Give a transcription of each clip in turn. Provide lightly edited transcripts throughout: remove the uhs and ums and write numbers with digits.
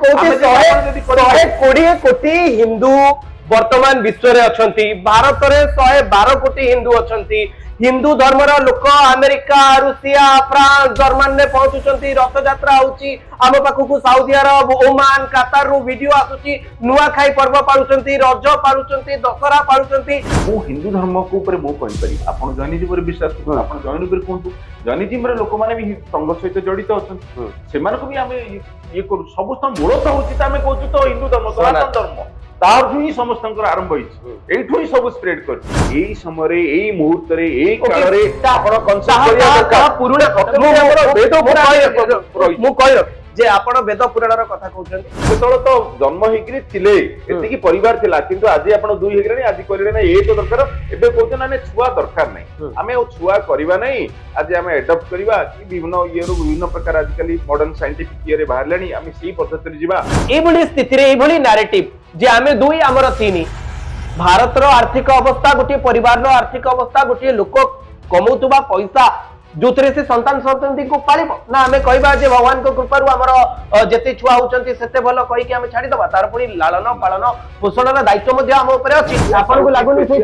कोटी कोटी हिंदू वर्तमान विश्व रे अछंती भारत रे 112 कोटी हिंदू अछंती हिंदू धर्मर लोक अमेरिका रूसिया फ्रांस जर्मन ने पहुंचुचंती रथ यात्रा होची आम पाखकु सऊदी अरब ओमान कतार रु वीडियो आसुची नुआ खाई पर्व पालुचंती रज पालुचंती दशहरा पालुचंती मु हिंदू धर्म को ऊपर मु कहि पारि आपण जैनिज्म पर विश्वास करु आपण जैन पर कोंतु जैनिज्म रे लोक माने भी संघ सहित जड़ित अछन सेमान को भी हमें ये करू समस्त मूलत होची त हमें कहू तो हिंदू धर्म सनातन धर्म तारठू ही समस्त आरंभ होठू ही सब स्प्रेड कर समय यही मुहूर्त जे आपण वेद पुराण कथा कहउछन तो जन्म हेकरी थिले एतिकी परिवार थिला किंतु आज आपण दुई हेकरानी आज कहले ना ए तो दरकार एबे कहउछन ना छुआ दरकार नै हमें ओ छुआ करबा नै आज हमें एडॉप्ट करबा कि विभिन्न इयर विभिन्न प्रकार आजकल मॉडर्न साइंटिफिक इयर बाहरलानी हमें सेही पद्धति रे जीवा ए बडी स्थिति रे ए बडी नैरेटिव जे आमे दुई हमर तीन भारत रो आर्थिक अवस्था गोटे परिवार रो आर्थिक अवस्था गोटे लोक कमौतुबा पैसा जोतरे से संतान संतति को पालिब ना हमें कहबा जे भगवान को कृपा रु हमर जेते छुआ होचंती सेते भलो कहि के हमें छाडी दबा तार पुनी लालन पालन पोषण रा दायित्व मध्ये हम ऊपर अछि आपन को लागुनी से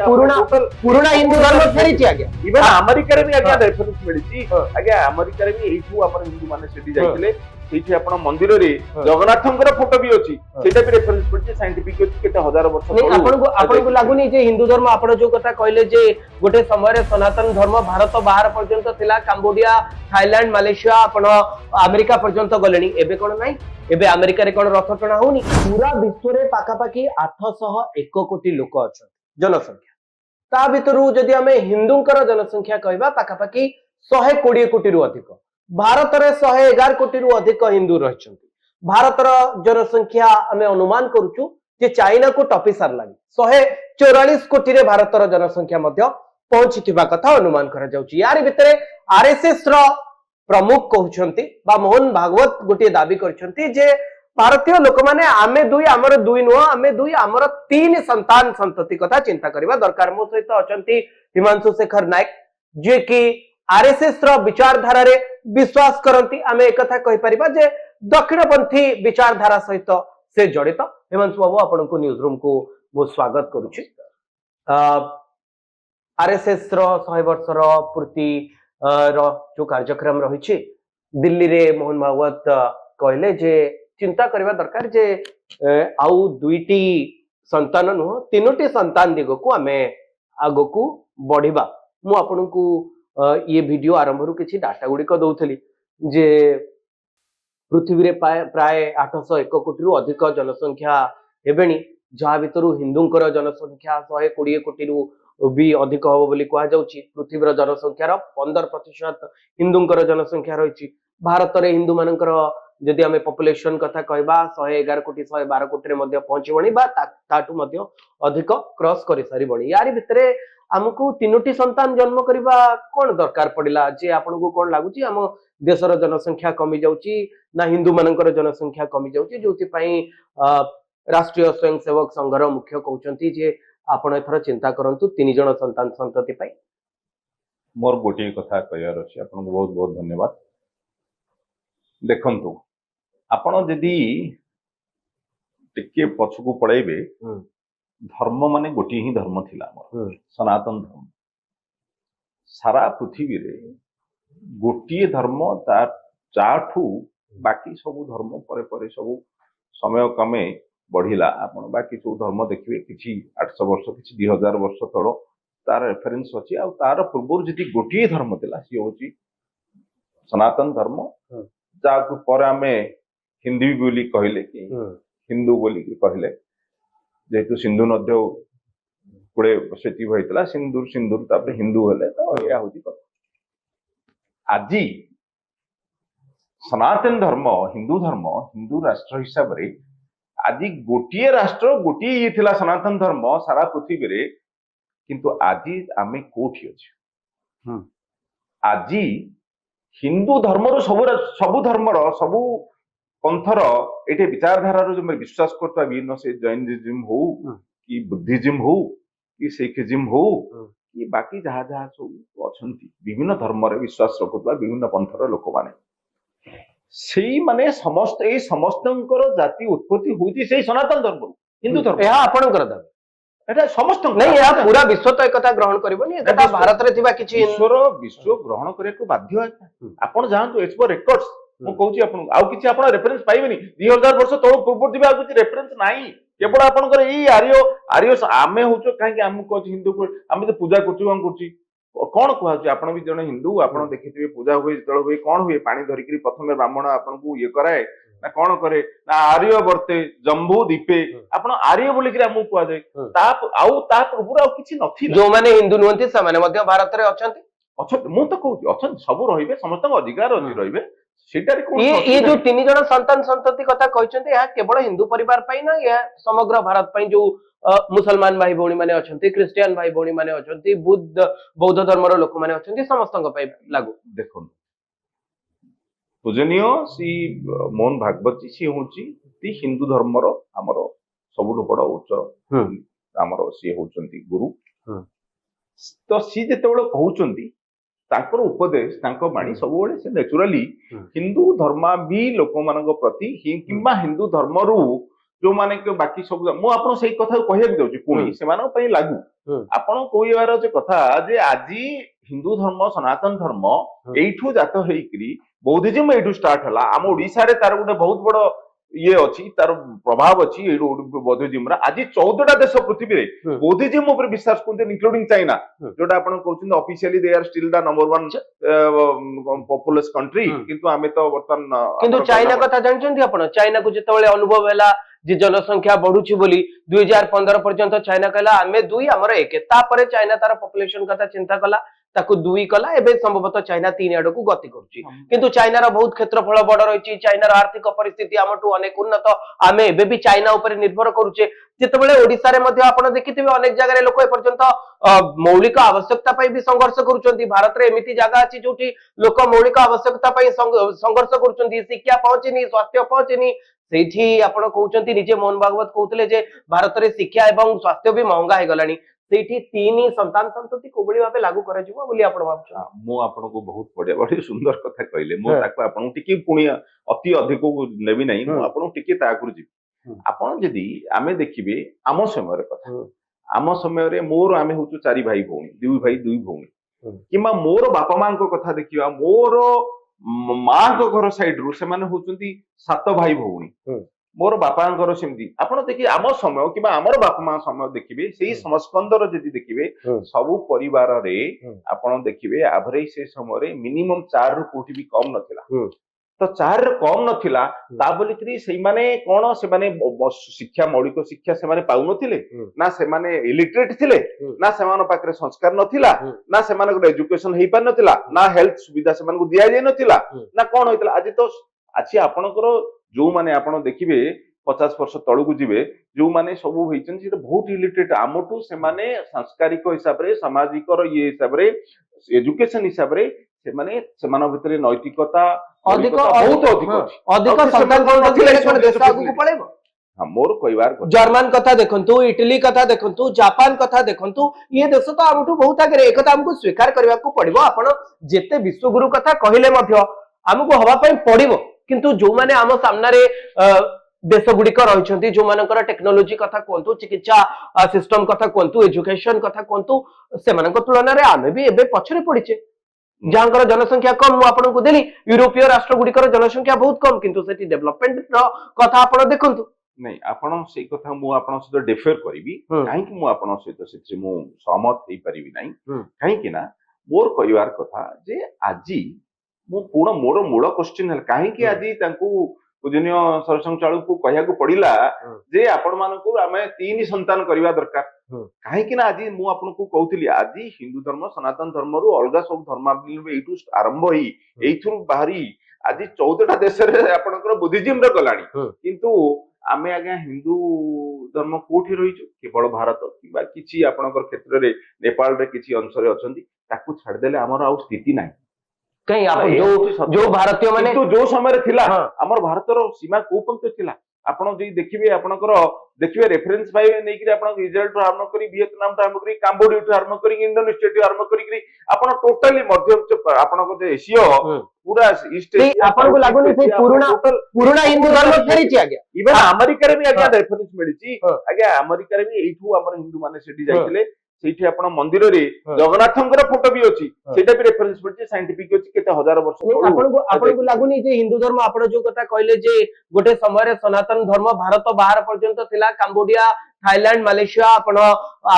पुराना हिंदू धर्म फेरी छि आगे इवन अमेरिका रे भी आगे रेफरेंस मिली छि आगे अमेरिका रे भी एठू अपन हिंदू माने सेठी जाइतिले सेठी आपण मंदिर रे जगन्नाथंकर फोटो भी अछि सेटा भी रेफरेंस मिलछि साइंटिफिक केते हजार वर्ष आपन को लागुनी जे हिंदू धर्म आपण जो कथा कहले जे गोटे समय रे सनातन धर्म भारत बाहर पर्यंत थिला कंबोडिया थाईलैंड मलेशिया आपण अमेरिका पर्यंत गलेनी एबे कोन नाही एबे अमेरिका रे कोन रथ टणा होनी पूरा विश्व रे पाका पाकी 801 कोटी लोक अछन जनसंख्या ता भितरु जदि हमें हिंदूंकर जनसंख्या कहबा पाका पाकी 120 कोटी रु अधिक भारत रे 111 कोटी रु अधिक हिंदू रहिछंती भारत रो जनसंख्या हमें अनुमान करूछु जे चाइना को टपी सारलानी 144 कोटी रे भारत रो जनसंख्या मध्य पहुंचीथिबा कथा अनुमान करा जाउची यार भितरे आरएसएस रो प्रमुख कहउछंती बा मोहन भागवत गोटे दाबी करछंती जे भारतीय लोक माने आमे दुई नुह आमे दुई आमर तीन संतान संतति कथा चिंता करबा दरकार मो सहित अछंती हिमांशु शेखर नायक जे कि आरएसएस रो विचारधारा रे विश्वास करंती आमे एक कथा कहि परिबा जे दक्षिणपंथी विचारधारा सहित से जड़ित हिमांशु बाबू आपण को न्यूज रूम को बहुत स्वागत करूची आरएसएस रो 100 वर्ष रो पूर्ति रो जो कार्यक्रम रहिछि दिल्ली रे मोहन भागवत कहले जे चिंता करबा दरकार जे आउ दुईटी संतान नुह तीनोटी संतान दिगो को आमे आगो को बढ़िबा मु आपण को ये वीडियो आरंभ रु किछि डाटा गुडी को दउथली जे पृथ्वी रे प्राय 801 कोटी रु अधिक जनसंख्या हेबेनी जहा भितरु हिंदूंकर जनसंख्या 120 कोटी रु भी अधिक हो बोली कहा जाउची पृथ्वी रो जनसंख्या रो 15% हिंदूंकर जनसंख्या रहिछि भारत रे हिंदू मानकर जदि हमें पॉपुलेशन कथा कहबा 111 कोटी 112 कोटी रे मध्ये पहुंचीबणी बा ताटू मध्ये अधिक क्रॉस करि सारिबणी यारी भितरे हमकु तीनोटी संतान जन्म करबा कोन दरकार पडिला जे आपन को कोन लागुची हम देशर जनसंख्या कमी जाउची ना हिंदू मानकर जनसंख्या कमी जाउची जोति पई राष्ट्रीय स्वयंसेवक संघर मुख्य कहउचंती जे आपण एथर चिंता करंतु तीन जण संतान संतति पई मोर गोटे कथा कहयार अछि आपन को बहुत बहुत धन्यवाद देखंतु आपण जदी टिके पछकु पळेबे धर्म माने गोटे ही धर्म थिला सनातन धर्म सारा पृथ्वी रे गोटे धर्म चाठू बाकी सब धर्म परे परे सब समय कमे बढ़िला आपण बाकी सब धर्म देखिए किछि 800 वर्ष किछि 2000 वर्ष तळ तार रेफरेंस अछि आ तार पूर्व जति गोटे धर्म थिला सी होची सनातन धर्म जाकु पर हमें हिंदी बोली कहले कि हिंदू बोली कहले जेतु सिंधु नद्य गुड़े सेती होइतला सिंदूर तापर हिंदू हेले तो या होती कथा आज सनातन धर्म हिंदू राष्ट्र हिसाब रे आज गोटे राष्ट्र गोटे ये थिला सनातन धर्म सारा पृथ्वी रे किंतु आज आमे कोठी अछि आज हिंदू धर्म रो सब धर्म रो सब पंथर एटे विचारधारा रो जो विश्वास करता विभिन्न से जैनिज्म हो कि बुद्धिज्म हो कि सिखिज्म हो कि बाकी जहा जहा सब अछंती विभिन्न धर्म रे विश्वास रखुवा विभिन्न पंथर लोक माने ସେଇ ମାନେ ସମସ୍ତ ଏଇ ସମସ୍ତଙ୍କର ଜାତି ଉତ୍ପତ୍ତି ହଉଛି ସେଇ ସନାତନ ଧର୍ମରୁ ହିନ୍ଦୁ ଧର୍ମ। ଏହା ଆପଣଙ୍କର ଦାବି? ଏଟା ସମସ୍ତଙ୍କ ନାଇଁ, ଏହା ପୁରା ବିଶ୍ୱ ତ ଏକଥା ଗ୍ରହଣ କରିବନି, ଏକଥା ଭାରତରେ ଥିବା କିଛି ବିଶ୍ୱ ଗ୍ରହଣ କରିବାକୁ ବାଧ୍ୟ। ଆପଣ ଯାଆନ୍ତୁ ଏକ୍ସପୋ ରେକର୍ଡସ, ମୁଁ କହୁଛି ଆପଣଙ୍କୁ, ଆଉ କିଛି ଆପଣ ରେଫରେନ୍ସ ପାଇବେନି। 2000 ବର୍ଷ ତଳୁ ପୂର୍ବରୁ ଯିବେ, ଆଉ କିଛି ରେଫରେନ୍ସ ନାହିଁ। କେବଳ ଆପଣଙ୍କର ଏଇ ଆର୍ୟ ଆମେ ହଉଛୁ, କାହିଁକି ଆମକୁ କହୁଛି ହିନ୍ଦୁ, ଆମେ ତ ପୂଜା କରୁଛୁ, କଣ କରୁଛି, କଣ କୁହାଯାଉଛି? ଆପଣ ବି ଜଣେ ହିନ୍ଦୁ, ଆପଣ ଦେଖିଥିବେ ପୂଜା ହୁଏ, ଯେତେବେଳେ ହୁଏ କଣ ହୁଏ? ପାଣି ଧରିକିରି ପ୍ରଥମେ ବ୍ରାହ୍ମଣ ଆପଣଙ୍କୁ ଇଏ କରାଏ ନା କଣ କରେ ନା ଆର୍ୟ ବର୍ତ୍ତେ ଜମ୍ବୁ ଦ୍ୱୀପେ, ଆପଣ ଆର୍ୟ ବୋଲିକିରି ଆମକୁ କୁହାଯାଏ। ତା ପୂର୍ବରୁ ଆଉ କିଛି ନଥିଲା। ଯୋଉମାନେ ହିନ୍ଦୁ ନୁହନ୍ତି ସେମାନେ ମଧ୍ୟ ଭାରତରେ ଅଛନ୍ତି। ମୁଁ ତ କହୁଛି ଅଛନ୍ତି, ସବୁ ରହିବେ, ସମସ୍ତଙ୍କ ଅଧିକାର ଅଛି ରହିବେ, ସେଇଟାରେ ଇଏ ଯୋଉ 3 ଜଣ ସନ୍ତାନ ସନ୍ତତି କଥା କହିଛନ୍ତି, ଏହା କେବଳ ହିନ୍ଦୁ ପରିବାର ପାଇଁ ନା, ଏହା ସମଗ୍ର ଭାରତ ପାଇଁ ଯୋଉ ମୁସଲମାନ ଭାଇ ଭଉଣୀ ମାନେ ଅଛନ୍ତି, ଖ୍ରୀଷ୍ଟିଆନ ଭାଇ ଭଉଣୀ ମାନେ ଅଛନ୍ତି, ବୌଦ୍ଧ ଧର୍ମର ଲୋକମାନେ ଅଛନ୍ତି, ସମସ୍ତଙ୍କ ପାଇଁ ଲାଗୁ? ଦେଖନ୍ତୁ, ପୂଜନୀୟ ଶ୍ରୀ ମୋହନ ଭାଗବତୀ, ସିଏ ହଉଛି ହିନ୍ଦୁ ଧର୍ମର ଆମର ସବୁଠୁ ବଡ ଉଚ୍ଚ ଆମର ସିଏ ହଉଛନ୍ତି ଗୁରୁ। ତ ସିଏ ଯେତେବେଳେ କହୁଛନ୍ତି, ତାଙ୍କର ଉପଦେଶ, ତାଙ୍କ ବାଣୀ ସବୁବେଳେ ସେ ନ୍ୟାଚୁରାଲି ହିନ୍ଦୁ ଧର୍ମାବୀ ଲୋକମାନଙ୍କ ପ୍ରତି କିମ୍ବା ହିନ୍ଦୁ ଧର୍ମରୁ ଯୋଉମାନେ ବାକି ସବୁ, ମୁଁ ଆପଣ ସେଇ କଥାକୁ କହିବାକୁ ଯାଉଛି, ପୁଣି ସେମାନଙ୍କ ପାଇଁ ଲାଗୁ। ଆପଣ କହିବାର ଯେ କଥା ଯେ ଆଜି ହିନ୍ଦୁ ଧର୍ମ, ସନାତନ ଧର୍ମ ଏଇଠୁ ଜାତ ହେଇକିରି ବୌଦ୍ଧିଜିମ ଏଇଠୁ ଷ୍ଟାର୍ଟ ହେଲା। ଆମ ଓଡିଶାରେ ତାର ଗୋଟେ ବହୁତ ବଡ ଇଏ ଅଛି, ତାର ପ୍ରଭାବ ଅଛି ଏଇଠୁ ବୌଦ୍ଧିଜିମର। ଆଜି 14ଟା ଦେଶ ପୃଥିବୀରେ ବୌଦ୍ଧିଜିମ ଉପରେ ବିଶ୍ୱାସ କରୁଛନ୍ତି, ଇନକ୍ଲୁଡିଂ ଚାଇନା, ଯୋଉଟା ଆପଣ କହୁଛନ୍ତି officially they are still the number 1 populous country. କିନ୍ତୁ ଆମେ ତ ବର୍ତ୍ତମାନ, କିନ୍ତୁ ଚାଇନା କଥା ଜାଣିଛନ୍ତି ଆପଣ? ଚାଇନାକୁ ଯେତେବେଳେ ଅନୁଭବ ହେଲା ଯେ ଜନସଂଖ୍ୟା ବଢୁଛି ବୋଲି, 2015 ପର୍ଯ୍ୟନ୍ତ ଚାଇନା କହିଲା ଆମେ 2, ଆମର 1। ତାପରେ ଚାଇନା ତାର ପପୁଲେସନ କଥା ଚିନ୍ତା କଲା, ତାକୁ 2 କଲା। ଏବେ ସମ୍ଭବତଃ ଚାଇନା 3 ଆଡକୁ ଗତି କରୁଛି। କିନ୍ତୁ ଚାଇନାର ବହୁତ କ୍ଷେତ୍ରଫଳ ବଡ ରହିଛି, ଚାଇନାର ଆର୍ଥିକ ପରିସ୍ଥିତି ଆମଠୁ ଅନେକ ଉନ୍ନତ, ଆମେ ଏବେ ବି ଚାଇନା ଉପରେ ନିର୍ଭର କରୁଛେ। ଯେତେବେଳେ ଓଡିଶାରେ ମଧ୍ୟ ଆପଣ ଦେଖିଥିବେ ଅନେକ ଜାଗାରେ ଲୋକ ଏପର୍ଯ୍ୟନ୍ତ ମୌଳିକ ଆବଶ୍ୟକତା ପାଇଁ ବି ସଂଘର୍ଷ କରୁଛନ୍ତି। ଭାରତରେ ଏମିତି ଜାଗା ଅଛି ଯୋଉଠି ଲୋକ ମୌଳିକ ଆବଶ୍ୟକତା ପାଇଁ ସଂଘର୍ଷ କରୁଛନ୍ତି, ଶିକ୍ଷା ପହଞ୍ଚିନି, ସ୍ୱାସ୍ଥ୍ୟ ପହଞ୍ଚିନି। ସେଇଠି ଆପଣ କହୁଛନ୍ତି, ନିଜେ ମୋହନ ଭାଗବତ କହୁଥିଲେ ଯେ ଭାରତରେ ଶିକ୍ଷା ଏବଂ ସ୍ୱାସ୍ଥ୍ୟ ବି ମହଙ୍ଗା ହେଇଗଲାଣି। ସେଇଠି 3 ସନ୍ତାନ ସନ୍ତତି କୋଭଳି ଭାବେ ଲାଗୁ କରାଯିବ ବୋଲି ଆପଣ ଭାବୁଛନ୍ତି? ମୁଁ ଆପଣଙ୍କୁ ବହୁତ ବଢିଆ ବଢିଆ ସୁନ୍ଦର କଥା କହିଲେ। ମୁଁ ତାକୁ ଆପଣଙ୍କୁ ଟିକେ ପୁଣି ଅତି ଅଧିକକୁ ନେବି ନାହିଁ, ମୁଁ ଆପଣଙ୍କୁ ଟିକେ ତା ଆଗରୁ ଯିବି। ଆପଣ ଯଦି ଆମେ ଦେଖିବେ ଆମ ସମୟର କଥା, ଆମ ସମୟରେ ଆମେ ହଉଛୁ 4 ଭାଇ ଭଉଣୀ, 2 ଭାଇ 2 ଭଉଣୀ, କିମ୍ବା ମୋର ବାପା ମାଙ୍କ କଥା ଦେଖିବା, ମୋର ମାଙ୍କ ଘର ସାଇଡରୁ ସେମାନେ ହଉଛନ୍ତି 7 ଭାଇ ଭଉଣୀ, ମୋର ବାପାଙ୍କର ସେମିତି। ଆପଣ ଦେଖିବେ ଆମ ସମୟ କିମ୍ବା ଆମର ବାପା ମା ସମୟ ଦେଖିବେ, ସେଇ ସମସ୍କନ୍ଦର ଯଦି ଦେଖିବେ, ସବୁ ପରିବାରରେ ଆପଣ ଦେଖିବେ ଆଭରେଜ ସେ ସମୟରେ ମିନିମମ୍ 4ରୁ କୋଉଠି ବି କମ ନଥିଲା। ତ 4ରେ କମ ନଥିଲା, ତା ବୋଲିକିରି ସେଇମାନେ କଣ, ସେମାନେ ଶିକ୍ଷା, ମୌଳିକ ଶିକ୍ଷା ସେମାନେ ପାଉନଥିଲେ ନା, ସେମାନେ ଇଲିଟରେଟ ଥିଲେ ନା, ସେମାନଙ୍କ ପାଖରେ ସଂସ୍କାର ନଥିଲା ନା, ସେମାନଙ୍କର ଏଜୁକେସନ ହେଇପାରିନଥିଲା ନା, ହେଲ୍ଥ ସୁବିଧା ସେମାନଙ୍କୁ ଦିଆଯାଇ ନଥିଲା ନା, କଣ ହେଇଥିଲା? ଆଜି ଆପଣଙ୍କର ଯୋଉମାନେ ଆପଣ ଦେଖିବେ 50 ବର୍ଷ ତଳକୁ ଯିବେ, ଯୋଉମାନେ ସବୁ ହେଇଛନ୍ତି ସେଟା ବହୁତ ଇଲିଟରେଟ ଆମଠୁ, ସେମାନେ ସାଂସ୍କାରିକ ହିସାବରେ, ସାମାଜିକର ଇଏ ହିସାବରେ, ଏଜୁକେସନ ହିସାବରେ ସେମାନେ, ସେମାନଙ୍କ ଭିତରେ ନୈତିକତା ବହୁତ ଅଧିକ ଅଛି। ମୋର କହିବାର ଜର୍ମାନ କଥା ଦେଖନ୍ତୁ, ଇଟାଲି କଥା ଦେଖନ୍ତୁ, ଜାପାନ କଥା ଦେଖନ୍ତୁ, ଇଏ ଦେଶ ତ ଆମଠୁ ବହୁତ ଆଗରେ। ଏକଥା ଆମକୁ ସ୍ୱୀକାର କରିବାକୁ ପଡିବ। ଆପଣ ଯେତେ ବିଶ୍ୱଗୁରୁ କଥା କହିଲେ ମଧ୍ୟ ଆମକୁ ହବା ପାଇଁ ପଡିବ। କିନ୍ତୁ ଯୋଉମାନେ ଆମ ସାମ୍ନାରେ ଦେଶ ଗୁଡିକ ରହିଛନ୍ତି, ଯୋଉମାନଙ୍କର ଟେକ୍ନୋଲୋଜି କଥା କୁହନ୍ତୁ, ଚିକିତ୍ସା ସିଷ୍ଟମ କଥା କୁହନ୍ତୁ, ଏଜୁକେସନ କଥା କୁହନ୍ତୁ, ସେମାନଙ୍କ ତୁଳନାରେ ଆମେ ବି ଏବେ ପଛରେ ପଡିଛେ। ଯାହାଙ୍କର जनसंख्या कम, ମୁଁ ଆପଣଙ୍କୁ ଦେଲି ୟୁରୋପୀୟ ରାଷ୍ଟ୍ର ଗୁଡିକର जनसंख्या ବହୁତ କମ, କିନ୍ତୁ ସେଠି ଡେଭଲପମେଣ୍ଟ କଥା ଆପଣ ଦେଖନ୍ତୁ। ନାଇଁ, ଆପଣ ସେଇ କଥା ମୁଁ ଆପଣଙ୍କ ସହିତ ଡିଫର କରିବି। କାହିଁକି ମୁଁ ଆପଣଙ୍କ ସହିତ ସେଥିରେ ମୁଁ ସହମତ ହେଇପାରିବି ନାହିଁ? କାହିଁକି ନା ମୋର କହିବାର କଥା ଯେ ଆଜି ମୋର ମୂଳ କ୍ୱେଶ୍ଚିନ୍ ହେଲା, କାହିଁକି ଆଜି ତାଙ୍କୁ ପୂଜନୀୟ ସରସଂଘ ଚାଳୁକୁ କହିବାକୁ ପଡିଲା ଯେ ଆପଣ ମାନଙ୍କୁ ଆମେ 3 ସନ୍ତାନ କରିବା ଦରକାର? କାହିଁକି ନା ଆଜି ମୁଁ ଆପଣଙ୍କୁ କହୁଥିଲି, ଆଜି ହିନ୍ଦୁ ଧର୍ମ, ସନାତନ ଧର୍ମରୁ ଅଲଗା ସବୁ ଧର୍ମାବଲମ୍ବୀ ଏଇଠୁ ଆରମ୍ଭ ହେଇ, ଏଇଥିରୁ ବାହାରି ଆଜି 14ଟା ଦେଶରେ ଆପଣଙ୍କର ବୁଦ୍ଧିଜିମର ଗଲାଣି। କିନ୍ତୁ ଆମେ ଆଜ୍ଞା ହିନ୍ଦୁ ଧର୍ମ କୋଉଠି ରହିଛୁ? କେବଳ ଭାରତ କିମ୍ବା କିଛି ଆପଣଙ୍କର କ୍ଷେତ୍ରରେ ନେପାଳରେ କିଛି ଅଂଶରେ ଅଛନ୍ତି, ତାକୁ ଛାଡିଦେଲେ ଆମର ଆଉ ସ୍ଥିତି ନାହିଁ। ଯୋଉ ଭାରତୀୟ ମାନେ ଯୋଉ ସମୟରେ ଥିଲା ଆମର ଭାରତର ସୀମା କୋଉ ପର୍ଯ୍ୟନ୍ତ ଥିଲା? ଆପଣ ଯଦି ଦେଖିବେ ଆପଣଙ୍କର ଦେଖିବେ ରେଫରେନ୍ସ ପାଇବେ ନେଇକିରି ଆପଣ ଇସ୍ରାଏଲ ଠୁ ଆରମ୍ଭ କରି ଭିଏତନାମ ଠୁ ଆରମ୍ଭ କରି କାମ୍ବୋଡିଆ ଠୁ ଆରମ୍ଭ କରି ଇଣ୍ଡୋନେସିଆ ଠୁ ଆରମ୍ଭ କରି ଆପଣ ଟୋଟାଲି ମଧ୍ୟ ଆପଣଙ୍କ ଯେ ଏସିଆ ପୁରା ଇଷ୍ଟ ଏସିଆ ଆପଣଙ୍କୁ ଲାଗୁନି ସେଇ ପୁରୁଣା ହିନ୍ଦୁ ଧର୍ମ ଫେରିଛି ଆଜ୍ଞା ଇଭେନ ଆମେରିକାରେ ବି ଆଜ୍ଞା ରେଫରେନ୍ସ ମିଳିଛି ଆଜ୍ଞା ଆମେରିକାରେ ବି ଏଇଠୁ ଆମର ହିନ୍ଦୁ ମାନେ ସେଠି ଯାଇଥିଲେ ସେଇଠି ଆପଣ ମନ୍ଦିରରେ ଜଗନ୍ନାଥଙ୍କର ଫଟୋ ବି ଅଛି ସେଇଟା ବି ରେଫରେନ୍ସ ମିଳିଛି ସାଇଣ୍ଟିଫିକ ଅଛି କେତେ ହଜାର ବର୍ଷ ଆପଣଙ୍କୁ ଲାଗୁନି ଯେ ହିନ୍ଦୁ ଧର୍ମ ଆପଣ ଯୋଉ କଥା କହିଲେ ଯେ ଗୋଟେ ସମୟରେ ସନାତନ ଧର୍ମ ଭାରତ ବାହାର ପର୍ଯ୍ୟନ୍ତ ଥିଲା କାମ୍ବୋଡିଆ ଥାଇଲାଣ୍ଡ ମାଲେସିଆ ଆପଣ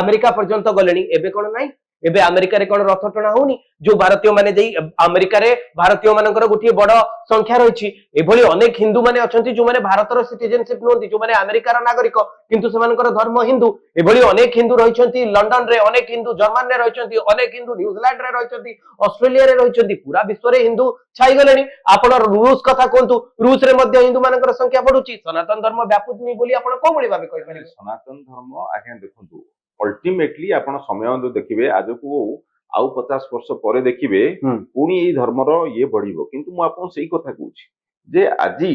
ଆମେରିକା ପର୍ଯ୍ୟନ୍ତ ଗଲେଣି ଏବେ କଣ ନାହିଁ ଏବେ ଆମେରିକାରେ କଣ ରଥ ଟଣା ହଉନି ଯୋଉ ଭାରତୀୟ ମାନେ ଯାଇ ଆମେରିକାରେ ଭାରତୀୟ ମାନଙ୍କର ଗୋଟିଏ ବଡ ସଂଖ୍ୟା ରହିଛି ଏଭଳି ଅନେକ ହିନ୍ଦୁ ମାନେ ଅଛନ୍ତି ଯୋଉମାନେ ଭାରତର ସିଟିଜେନସିପ ନୁହନ୍ତି ଯୋଉମାନେ ଆମେରିକାର ନାଗରିକ କିନ୍ତୁ ସେମାନଙ୍କର ଧର୍ମ ହିନ୍ଦୁ ଏଭଳି ଅନେକ ହିନ୍ଦୁ ରହିଛନ୍ତି ଲଣ୍ଡନରେ ଅନେକ ହିନ୍ଦୁ ଜର୍ମାନରେ ରହିଛନ୍ତି ଅନେକ ହିନ୍ଦୁ ନ୍ୟୁଜିଲାଣ୍ଡରେ ରହିଛନ୍ତି ଅଷ୍ଟ୍ରେଲିଆରେ ରହିଛନ୍ତି ପୁରା ବିଶ୍ୱରେ ହିନ୍ଦୁ ଛାଇଗଲେଣି ଆପଣ ରୁଷ କଥା କୁହନ୍ତୁ ରୁଷରେ ମଧ୍ୟ ହିନ୍ଦୁ ମାନଙ୍କର ସଂଖ୍ୟା ବଢୁଛି ସନାତନ ଧର୍ମ ବ୍ୟାପୁନି ବୋଲି ଆପଣ କୋଉ ଭଳି ଭାବେ କହିପାରିବେ ସନାତନ ଧର୍ମ ଆଜ୍ଞା ଦେଖନ୍ତୁ ଅଲ୍ଟିମେଟଲି ଆପଣ ସମୟ ଦେଖିବେ ଆଜକୁ ଆଉ 50 ବର୍ଷ ପରେ ଦେଖିବେ ପୁଣି ଏଇ ଧର୍ମର ଇଏ ବଢିବ କିନ୍ତୁ ମୁଁ ଆପଣଙ୍କୁ ସେଇ କଥା କହୁଛି ଯେ ଆଜି